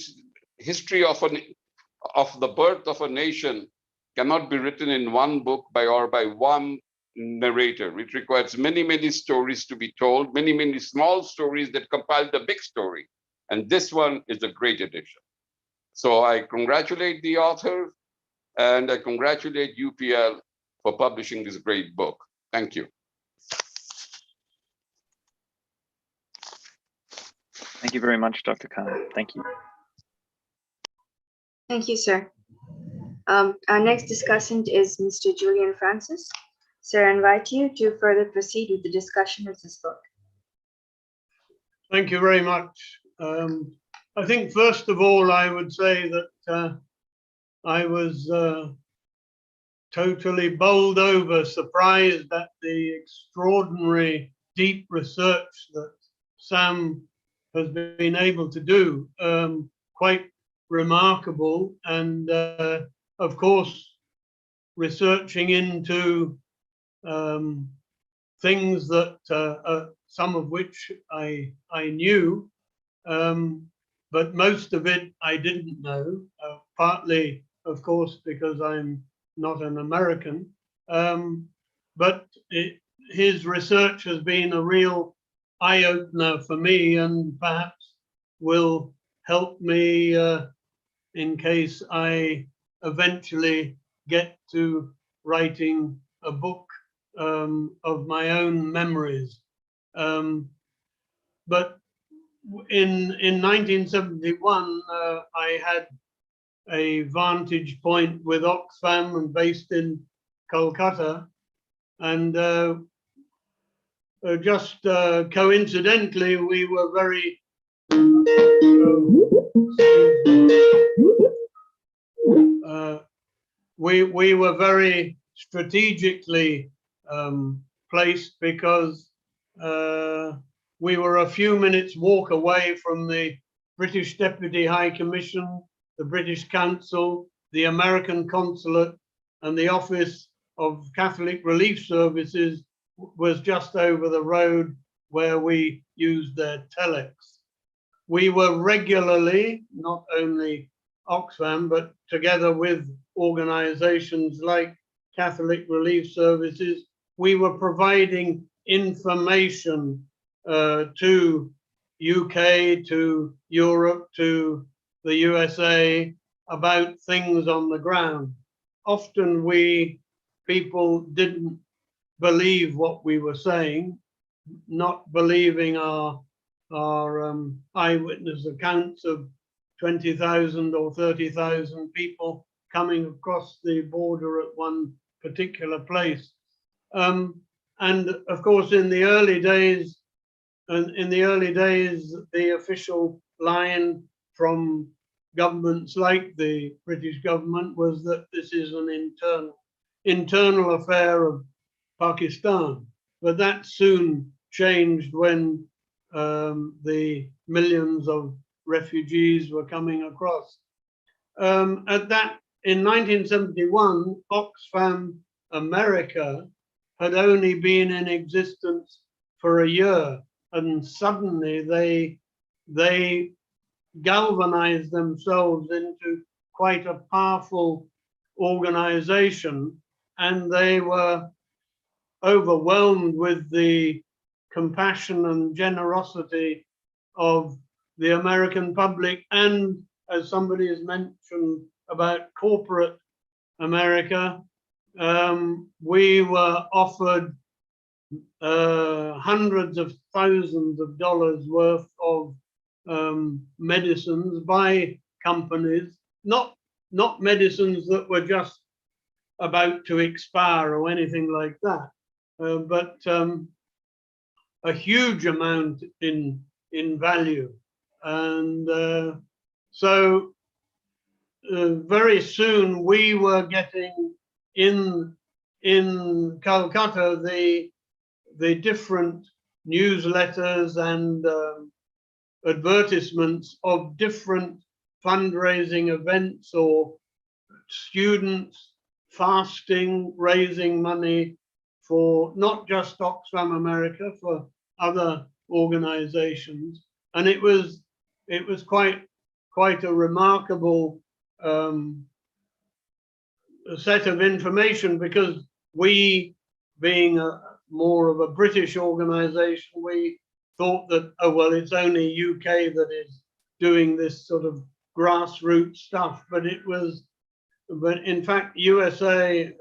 G: of the birth of a nation cannot be written in one book by one narrator. It requires many, many stories to be told, many, many small stories that compile the big story. And this one is a great addition. So I congratulate the author And I congratulate UPL for publishing this great book. Thank you.
C: Thank you very much, Dr. Khan. Thank you.
B: Thank you, sir. Our next discussant is Mr. Julian Francis. Sir, I invite you to further proceed with the discussion of this book.
H: Thank you very much. I think first of all, I would say that I was totally bowled over, surprised at the extraordinary deep research that Sam has been able to do. Quite remarkable, and of course, researching into things that some of which I knew, but most of it I didn't know, partly, of course, because I'm not an American, but his research has been a real eye-opener for me, and perhaps will help me in case I eventually get to writing a book of my own memories. But in 1971, I had a vantage point with Oxfam and based in Kolkata, and just coincidentally, we were very we were very strategically placed, because we were a few minutes walk away from the British Deputy High Commission, the British Council, the American Consulate, and the Office of Catholic Relief Services was just over the road where we used their telex. We were regularly, not only Oxfam, but together with organizations like Catholic Relief Services, we were providing information to UK, to Europe, to the USA about things on the ground. Often people didn't believe what we were saying, not believing our eyewitness accounts of 20,000 or 30,000 people coming across the border at one particular place. And of course, in the early days, the official line from governments like the British government was that this is an internal affair of Pakistan. But that soon changed when the millions of refugees were coming across. In 1971, Oxfam America had only been in existence for a year, and suddenly they galvanized themselves into quite a powerful organization, and they were overwhelmed with the compassion and generosity of the American public, and as somebody has mentioned about corporate America, we were offered hundreds of thousands of dollars worth of medicines by companies, not medicines that were just about to expire or anything like that, but a huge amount in value. And so very soon we were getting in Calcutta the different newsletters and advertisements of different fundraising events, or students fasting, raising money for not just Oxfam America, for other organizations. And it was quite a remarkable set of information, because we, being more of a British organization, we thought that, oh, well, it's only UK that is doing this sort of grassroots stuff. But it was but in fact, USA,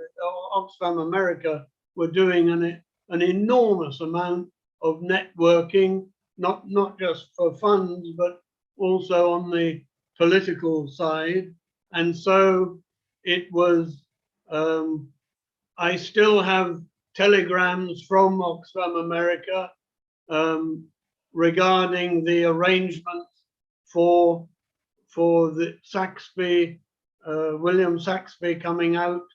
H: Oxfam America, were doing an enormous amount of networking, not just for funds, but also on the political side. And so it was, I still have telegrams from Oxfam America regarding the arrangements for the Saxby, William Saxby coming out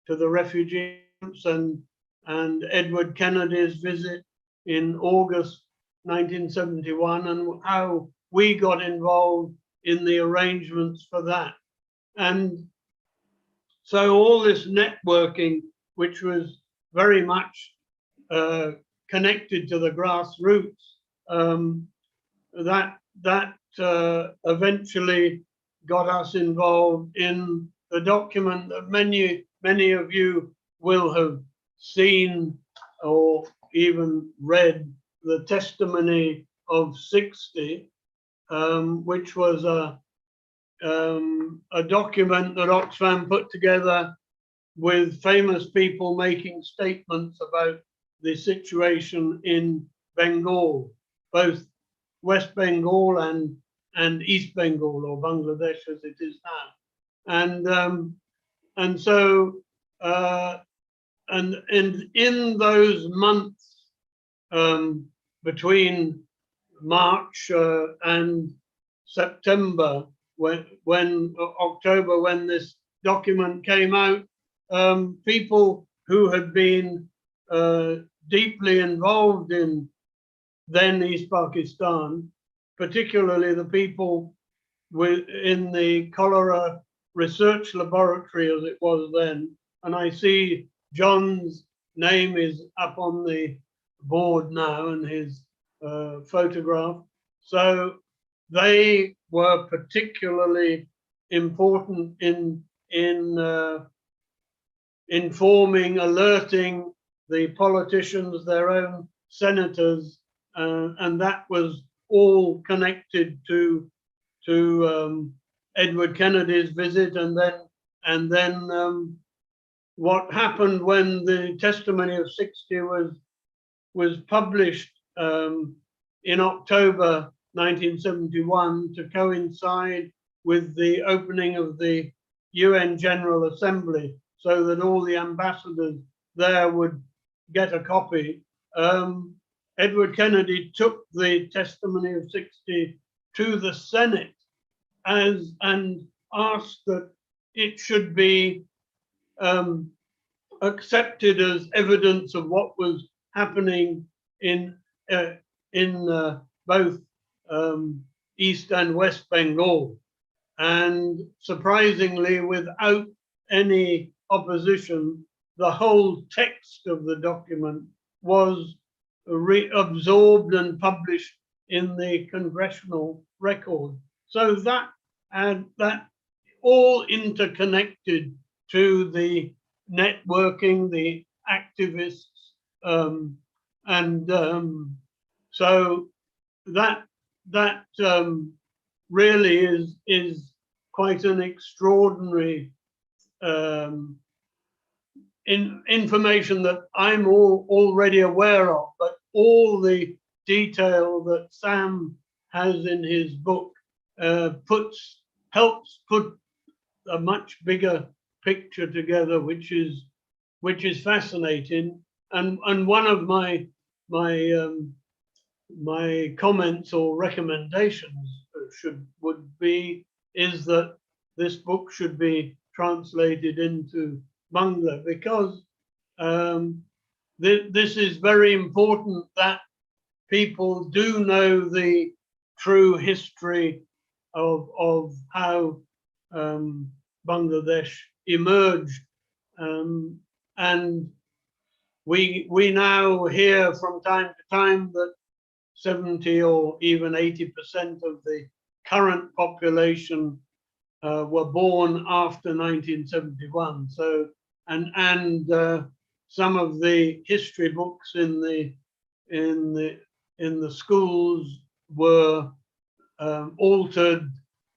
H: to the refugee camps, and Edward Kennedy's visit in August 1971, and how we got involved in the arrangements for that. And so all this networking, which was very much connected to the grassroots, that eventually got us involved in the document that many of you will have seen or even read, the Testimony of 60, which was a document that Oxfam put together with famous people making statements about the situation in Bengal, both West Bengal and East Bengal, or Bangladesh as it is now. And so in those months between March and September, when October, when this document came out, people who had been deeply involved in then East Pakistan, particularly the people in the cholera research laboratory as it was then, and I see John's name is up on the board now and his photograph. So they were particularly important in informing, alerting the politicians, their own senators, and that was all connected to Edward Kennedy's visit, and then what happened when the Testimony of 60 was published in October 1971 to coincide with the opening of the UN General Assembly, so that all the ambassadors there would get a copy. Edward Kennedy took the Testimony of 60 to the Senate and asked that it should be accepted as evidence of what was happening in both East and West Bengal. And surprisingly, without any opposition, the whole text of the document was reabsorbed and published in the congressional record. So that all interconnected to the networking, the activists, so that really is quite an extraordinary information that I'm already aware of, but all the detail that Sam has in his book helps put a much bigger picture together, which is fascinating. And one of my comments or recommendations is that this book should be translated into Bangla, because this is very important that people do know the true history of how Bangladesh emerged, and we now hear from time to time that 70 or even 80% of the current population were born after 1971. So, and some of the history books in the schools were altered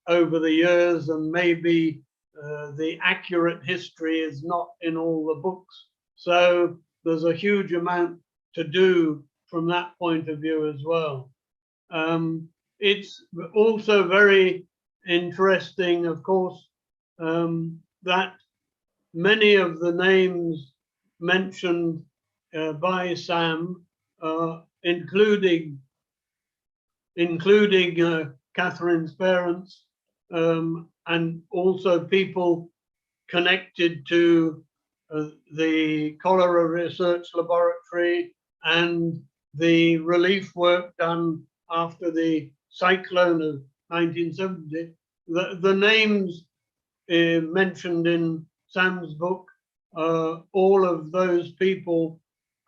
H: over the years, and maybe the accurate history is not in all the books. So there's a huge amount to do from that point of view as well. It's also very interesting, of course, that many of the names mentioned by Sam, including Catherine's parents, and also people connected to the cholera research laboratory and the relief work done after the cyclone of 1970. The names mentioned in Sam's book, all of those people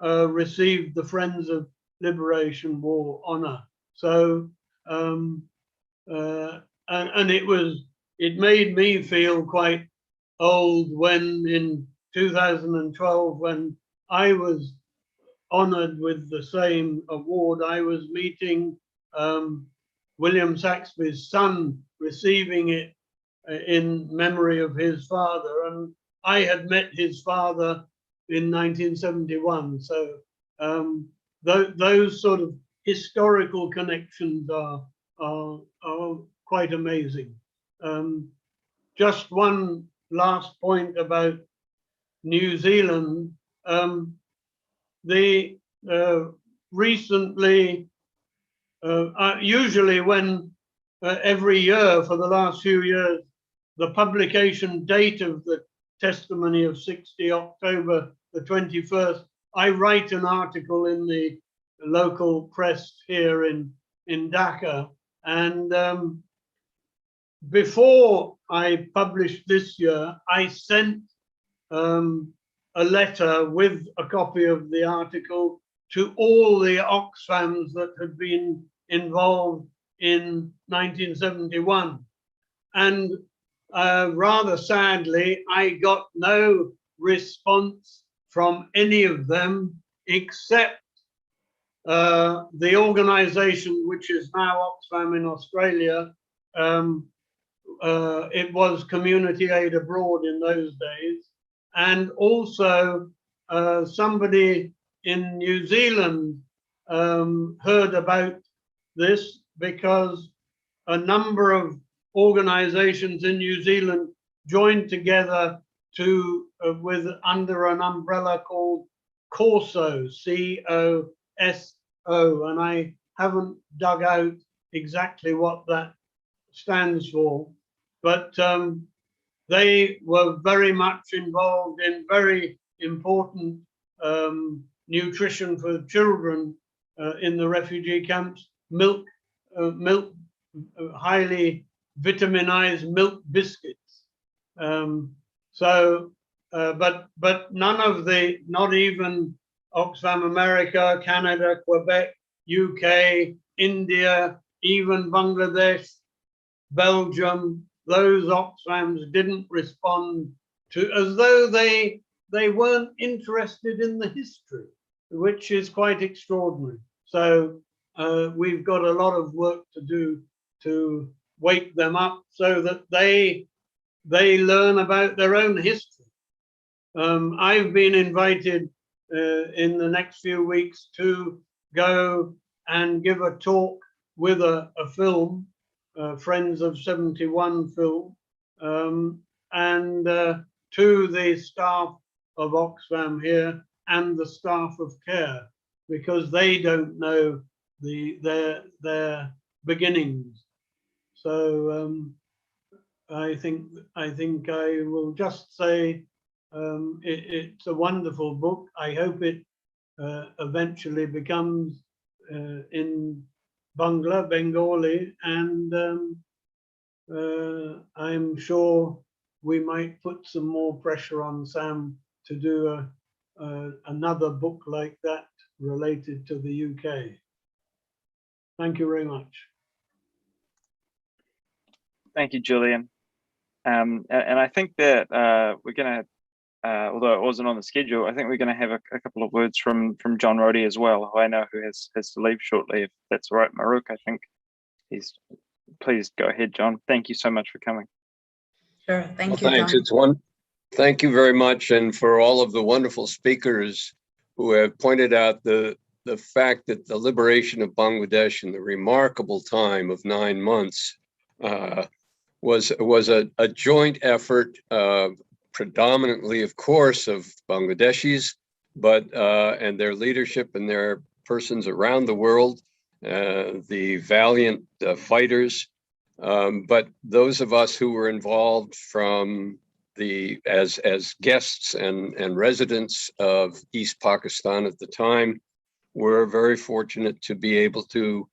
H: received the Friends of Liberation War honor. So, and it made me feel quite old when in 2012, when I was honored with the same award, I was meeting William Saxby's son receiving it in memory of his father, and I had met his father in 1971. So those sort of historical connections are quite amazing. Just one last point about New Zealand. They recently, usually when every year for the last few years, the publication date of the testimony of 60 October the 21st, I write an article in the local press here in Dhaka. And before I published this year, I sent a letter with a copy of the article to all the Oxfams that had been involved in 1971. And rather sadly, I got no response from any of them except the organization which is now Oxfam in Australia. It was Community Aid Abroad in those days. And also somebody in New Zealand heard about this because a number of organizations in New Zealand joined together to with under an umbrella called COSO, C-O-S-O, and I haven't dug out exactly what that stands for, but they were very much involved in very important nutrition for children in the refugee camps, milk, highly vitaminized milk biscuits. But none of the, not even Oxfam America, Canada, Quebec, UK, India, even Bangladesh, Belgium, those Oxfams didn't respond to, as though they weren't interested in the history, which is quite extraordinary. So we've got a lot of work to do to wake them up so that they learn about their own history. I've been invited in the next few weeks to go and give a talk with a film, Friends of 71 film, and to the staff of Oxfam here and the staff of CARE, because they don't know their beginnings. So I think I will just say it's a wonderful book. I hope it eventually becomes in Bengali, and I'm sure we might put some more pressure on Sam to do another book like that related to the UK. Thank you very much.
C: Thank you, Julian. And I think that we're going to, although it wasn't on the schedule, I think we're going to have a couple of words from John Roddy as well, who I know who has to leave shortly, if that's all right. Maruk, I think please go ahead, John. Thank you so much for coming.
A: Sure. Thank
I: Well,
A: you,
I: thanks.
A: John.
I: Thank you very much, and for all of the wonderful speakers who have pointed out the fact that the liberation of Bangladesh in the remarkable time of 9 months was a joint effort, predominantly, of course, of Bangladeshis, but and their leadership and their persons around the world, the valiant fighters, but those of us who were involved from as guests and residents of East Pakistan at the time, were very fortunate to be able to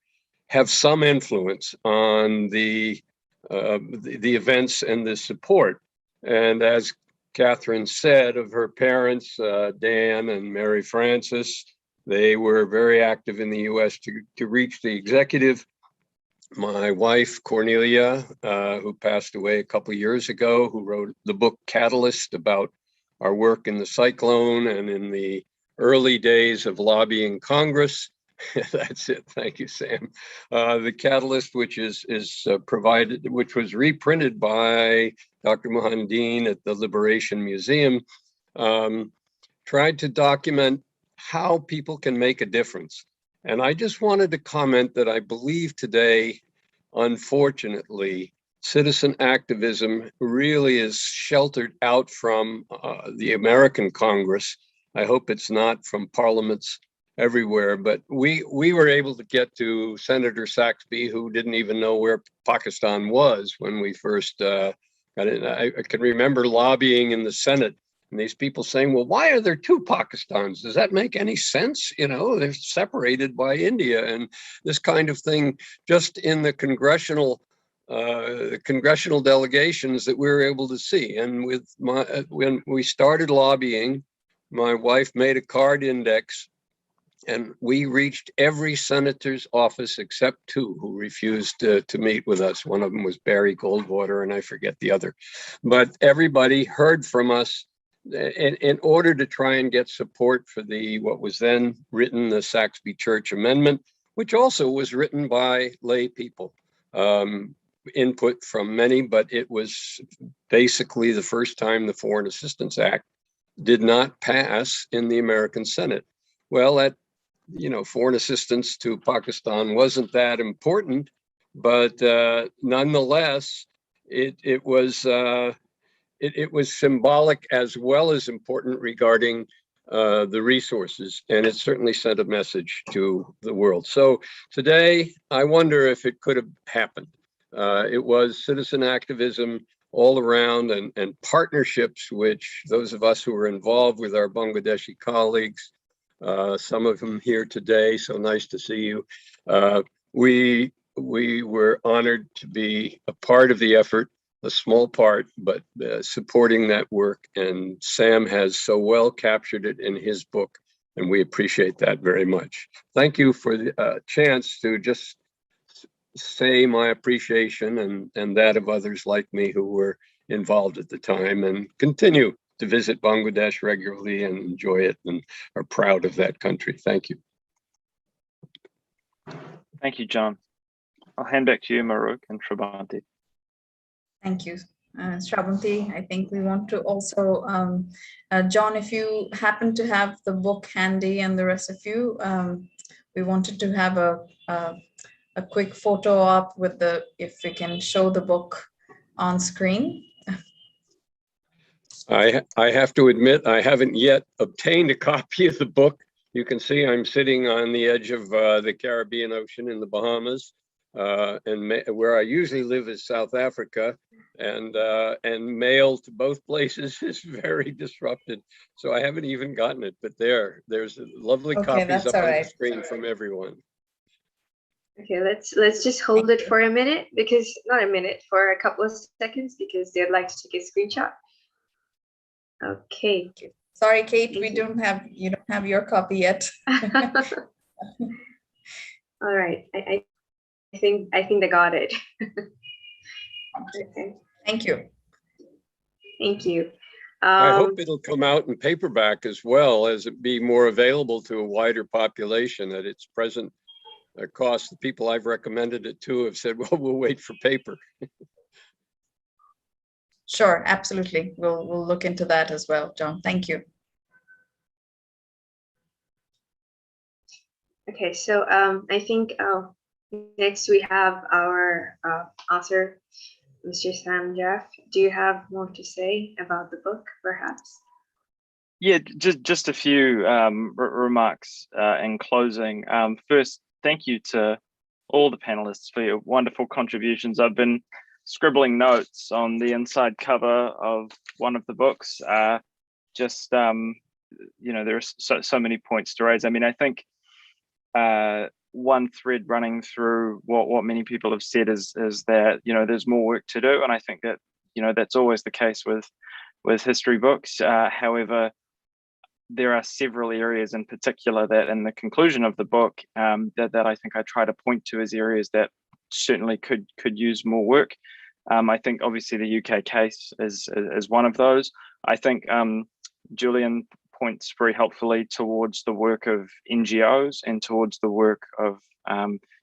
I: have some influence on the events and the support. And as Katherine said of her parents, Dan and Mary Francis, they were very active in the US to reach the executive. My wife, Cornelia, who passed away a couple of years ago, who wrote the book Catalyst about our work in the cyclone and in the early days of lobbying Congress. That's it. Thank you, Sam. The Catalyst, which is provided, which was reprinted by Dr. Mohandeen at the Liberation Museum, tried to document how people can make a difference. And I just wanted to comment that I believe today, unfortunately, citizen activism really is sheltered out from the American Congress. I hope it's not from parliaments everywhere, but we were able to get to Senator Saxby, who didn't even know where Pakistan was when we first got in. I can remember lobbying in the Senate and these people saying, well, why are there two Pakistans? Does that make any sense? You know, they're separated by India, and this kind of thing just in the congressional delegations that we were able to see. And when we started lobbying, my wife made a card index, and we reached every senator's office except two who refused to meet with us. One of them was Barry Goldwater, and I forget the other. But everybody heard from us in order to try and get support for what was then written, the Saxby Church Amendment, which also was written by lay people. Input from many, but it was basically the first time the Foreign Assistance Act did not pass in the American Senate. Well, foreign assistance to Pakistan wasn't that important, but nonetheless, it was symbolic as well as important regarding the resources, and it certainly sent a message to the world. So today, I wonder if it could have happened. It was citizen activism all around and partnerships, which those of us who were involved with our Bangladeshi colleagues, some of them here today, so nice to see you. We were honored to be a part of the effort, a small part, but supporting that work. And Sam has so well captured it in his book, and we appreciate that very much. Thank you for the chance to just say my appreciation and that of others like me who were involved at the time and continue to visit Bangladesh regularly and enjoy it and are proud of that country. Thank you.
C: Thank you, John. I'll hand back to you, Maruk and Shravanti.
A: Thank you, Shravanti. I think we want to also, John, if you happen to have the book handy and the rest of you, we wanted to have a quick photo op with if we can show the book on screen.
I: I have to admit, I haven't yet obtained a copy of the book. You can see I'm sitting on the edge of the Caribbean Ocean in the Bahamas, and where I usually live is South Africa, and mail to both places is very disrupted. So I haven't even gotten it, but there's lovely copies up on the screen from everyone.
B: Okay, let's just hold it for a minute, because not a minute, for a couple of seconds, because they'd like to take a screenshot. Okay.
A: Sorry, Kate, you don't have your copy yet.
B: All right, I think they got it. Okay.
A: Thank you.
B: Thank you.
I: I hope it'll come out in paperback as well, as it be more available to a wider population at its present cost. The people I've recommended it to have said, well, we'll wait for paper.
A: Sure, absolutely. We'll look into that as well, John. Thank you.
B: Okay, so I think next we have our author, Mr. Sam Jaffe. Do you have more to say about the book, perhaps?
C: Yeah, just a few remarks in closing. First, thank you to all the panelists for your wonderful contributions. I've been scribbling notes on the inside cover of one of the books. You know, there are so many points to raise. I mean, I think one thread running through what many people have said is that, you know, there's more work to do, and I think that, you know, that's always the case with history books. However, there are several areas in particular that in the conclusion of the book that I think I try to point to as areas that certainly could use more work. I think obviously the UK case is one of those. I think Julian points very helpfully towards the work of NGOs and towards the work of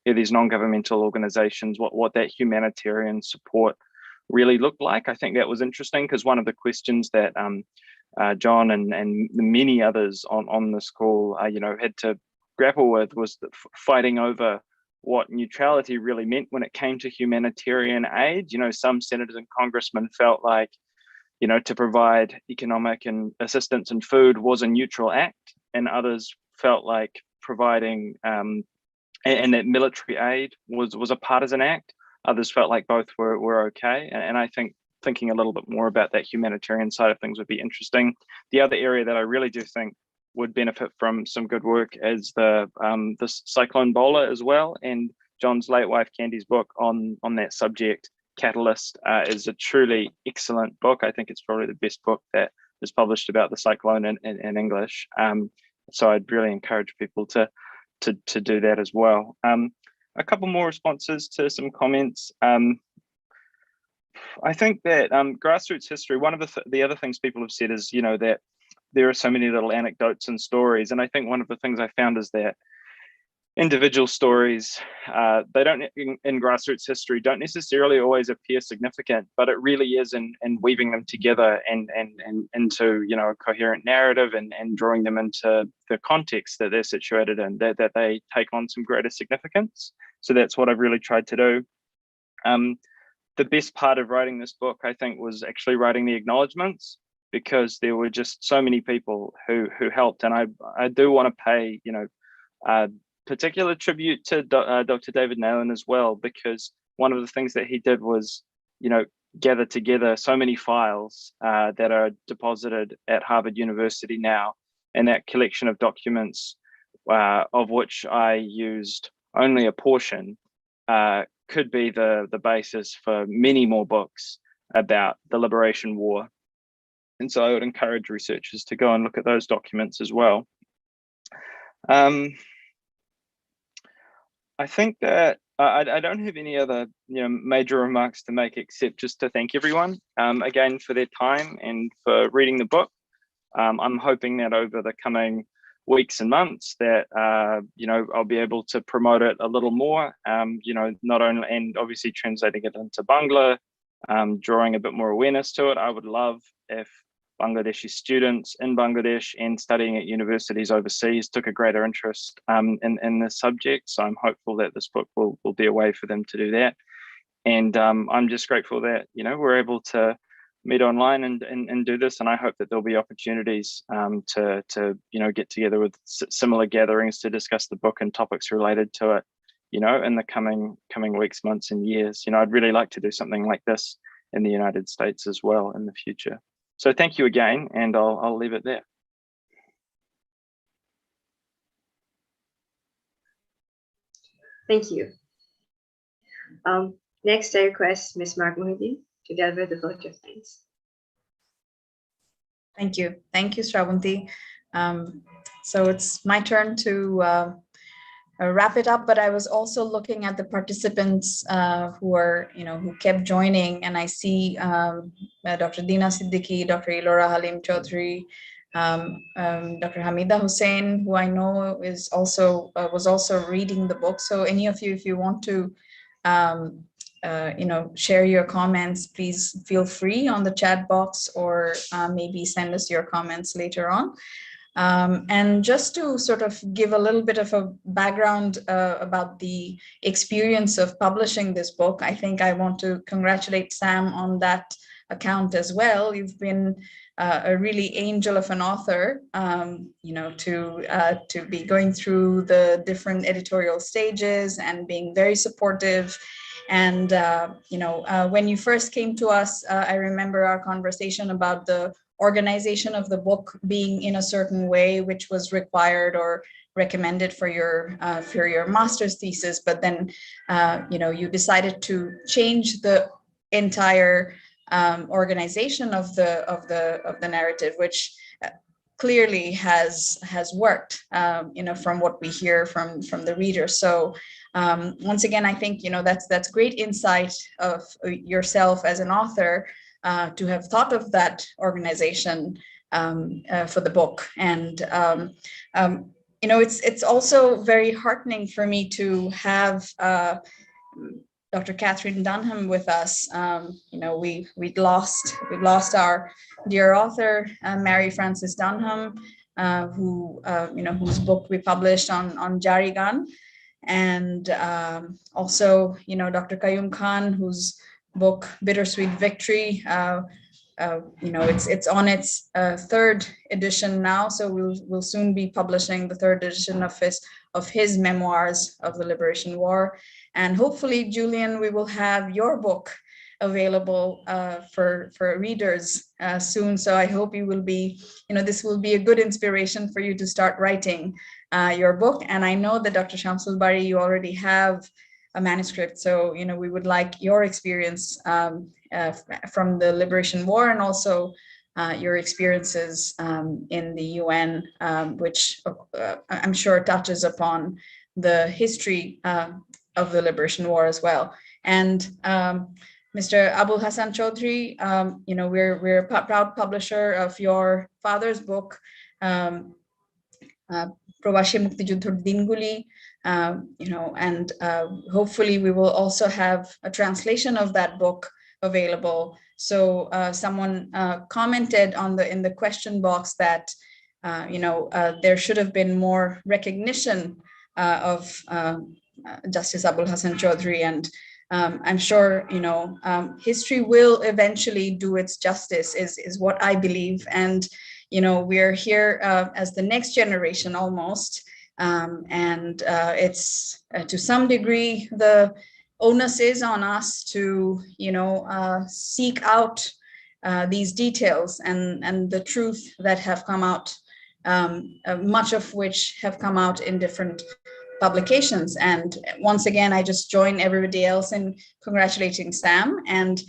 C: these non-governmental organizations, what that humanitarian support really looked like. I think that was interesting because one of the questions that John and the many others on this call, you know, had to grapple with was fighting over what neutrality really meant when it came to humanitarian aid. You know, some senators and congressmen felt like, you know, to provide economic and assistance and food was a neutral act, and others felt like providing and that military aid was a partisan act. Others felt like both were okay, and I think thinking a little bit more about that humanitarian side of things would be interesting. The other area that I really do think would benefit from some good work is the cyclone bowler as well, and John's late wife Candy's book on that subject, Catalyst, is a truly excellent book. I think it's probably the best book that is published about the cyclone in English. So I'd really encourage people to do that as well. A couple more responses to some comments. I think that grassroots history, one of the other things people have said is, you know, that there are so many little anecdotes and stories. And I think one of the things I found is that individual stories, they don't, in grassroots history, don't necessarily always appear significant, but it really is in weaving them together and into, you know, a coherent narrative and drawing them into the context that they're situated in, that they take on some greater significance. So that's what I've really tried to do. The best part of writing this book, I think, was actually writing the acknowledgements, because there were just so many people who helped. And I do want to pay, you know, particular tribute to Dr. David Nalen as well, because one of the things that he did was, you know, gather together so many files that are deposited at Harvard University now, and that collection of documents, of which I used only a portion, could be the basis for many more books about the Liberation War. And so I would encourage researchers to go and look at those documents as well. I think that I don't have any other, you know, major remarks to make, except just to thank everyone again for their time and for reading the book. I'm hoping that over the coming weeks and months that you know, I'll be able to promote it a little more, you know, not only, and obviously translating it into Bangla, drawing a bit more awareness to it. I would love if Bangladeshi students in Bangladesh and studying at universities overseas took a greater interest in this subject. So I'm hopeful that this book will be a way for them to do that. And I'm just grateful that, you know, we're able to meet online and do this. And I hope that there'll be opportunities to you know, get together with similar gatherings to discuss the book and topics related to it, you know, in the coming weeks, months and years. You know, I'd really like to do something like this in the United States as well in the future. So thank you again, and I'll leave it there.
B: Thank you. Next, I request Ms. Mark Muhyiddin to deliver the vote of thanks.
A: Thank you, Shravanti. So it's my turn to wrap it up, but I was also looking at the participants who kept joining, and I see Dr. Dina Siddiqui, Dr. Ilora Halim Chowdhury, Dr. Hamida Hussain, who I know was also reading the book. So any of you, if you want to share your comments, please feel free on the chat box, or maybe send us your comments later on. And just to sort of give a little bit of a background about the experience of publishing this book, I think I want to congratulate Sam on that account as well. You've been a really angel of an author, to be going through the different editorial stages and being very supportive. And, when you first came to us, I remember our conversation about the organization of the book being in a certain way, which was required or recommended for your master's thesis. But then, you decided to change the entire organization of the narrative, which clearly has worked, from what we hear from the reader. So once again, I think that's great insight of yourself as an author, to have thought of that organization for the book. And it's also very heartening for me to have Dr. Katherine Dunham with us. We'd lost our dear author, Mary Frances Dunham, whose book we published on Jarigan, and also Dr. Qayuum Khan, whose book Bittersweet Victory, it's on its third edition now, so we'll soon be publishing the third edition of his memoirs of the Liberation War. And hopefully, Julian, we will have your book available for readers soon. So I hope you will be, this will be a good inspiration for you to start writing your book. And I know that Dr. Shamsul Bari, you already have a manuscript. So, we would like your experience from the Liberation War, and also your experiences in the UN, which I'm sure touches upon the history of the Liberation War as well. And Mr. Abul Hasan Chowdhury, we're a proud publisher of your father's book, Probashi Muktijudhor Dinguli, and hopefully we will also have a translation of that book available. So someone commented in the question box that there should have been more recognition of Justice Abul Hasan Chowdhury, and I'm sure history will eventually do its justice, is what I believe. And we're here as the next generation almost, and it's to some degree the onus is on us to seek out these details and the truth that have come out, much of which have come out in different publications. And once again, I just join everybody else in congratulating Sam. And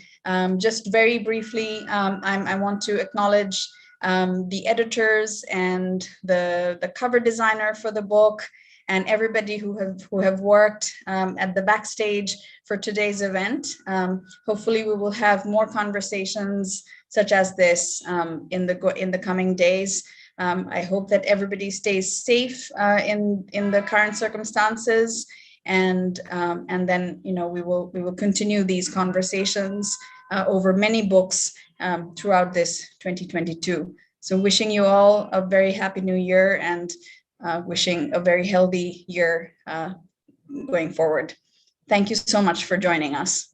A: just very briefly, I want to acknowledge the editors and the cover designer for the book, and everybody who have worked at the backstage for today's event. Hopefully we will have more conversations such as this in the coming days. I hope that everybody stays safe in the current circumstances, and then we will continue these conversations over many books throughout this 2022. So wishing you all a very happy new year, and wishing a very healthy year going forward. Thank you so much for joining us.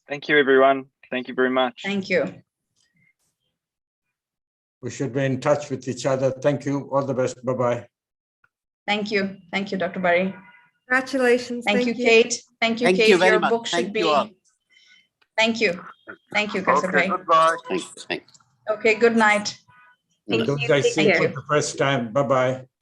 C: Thank you, everyone. Thank you very much.
A: Thank you.
D: We should be in touch with each other. Thank you. All the best. Bye-bye.
A: Thank you. Thank you, Dr. Bari.
E: Congratulations.
A: Thank you, Kate. Thank you,
F: Thank
A: Kate.
F: you very
A: Your
F: much.
A: book should
F: Thank
A: be.
F: you all.
A: Thank you. Thank you,
G: Okay,
A: Kasabhai.
G: goodbye.
F: Thanks.
A: Okay, good night.
B: Thank
D: Those
B: you.
D: I
B: Take
D: see
B: care.
D: for the first time. Bye-bye.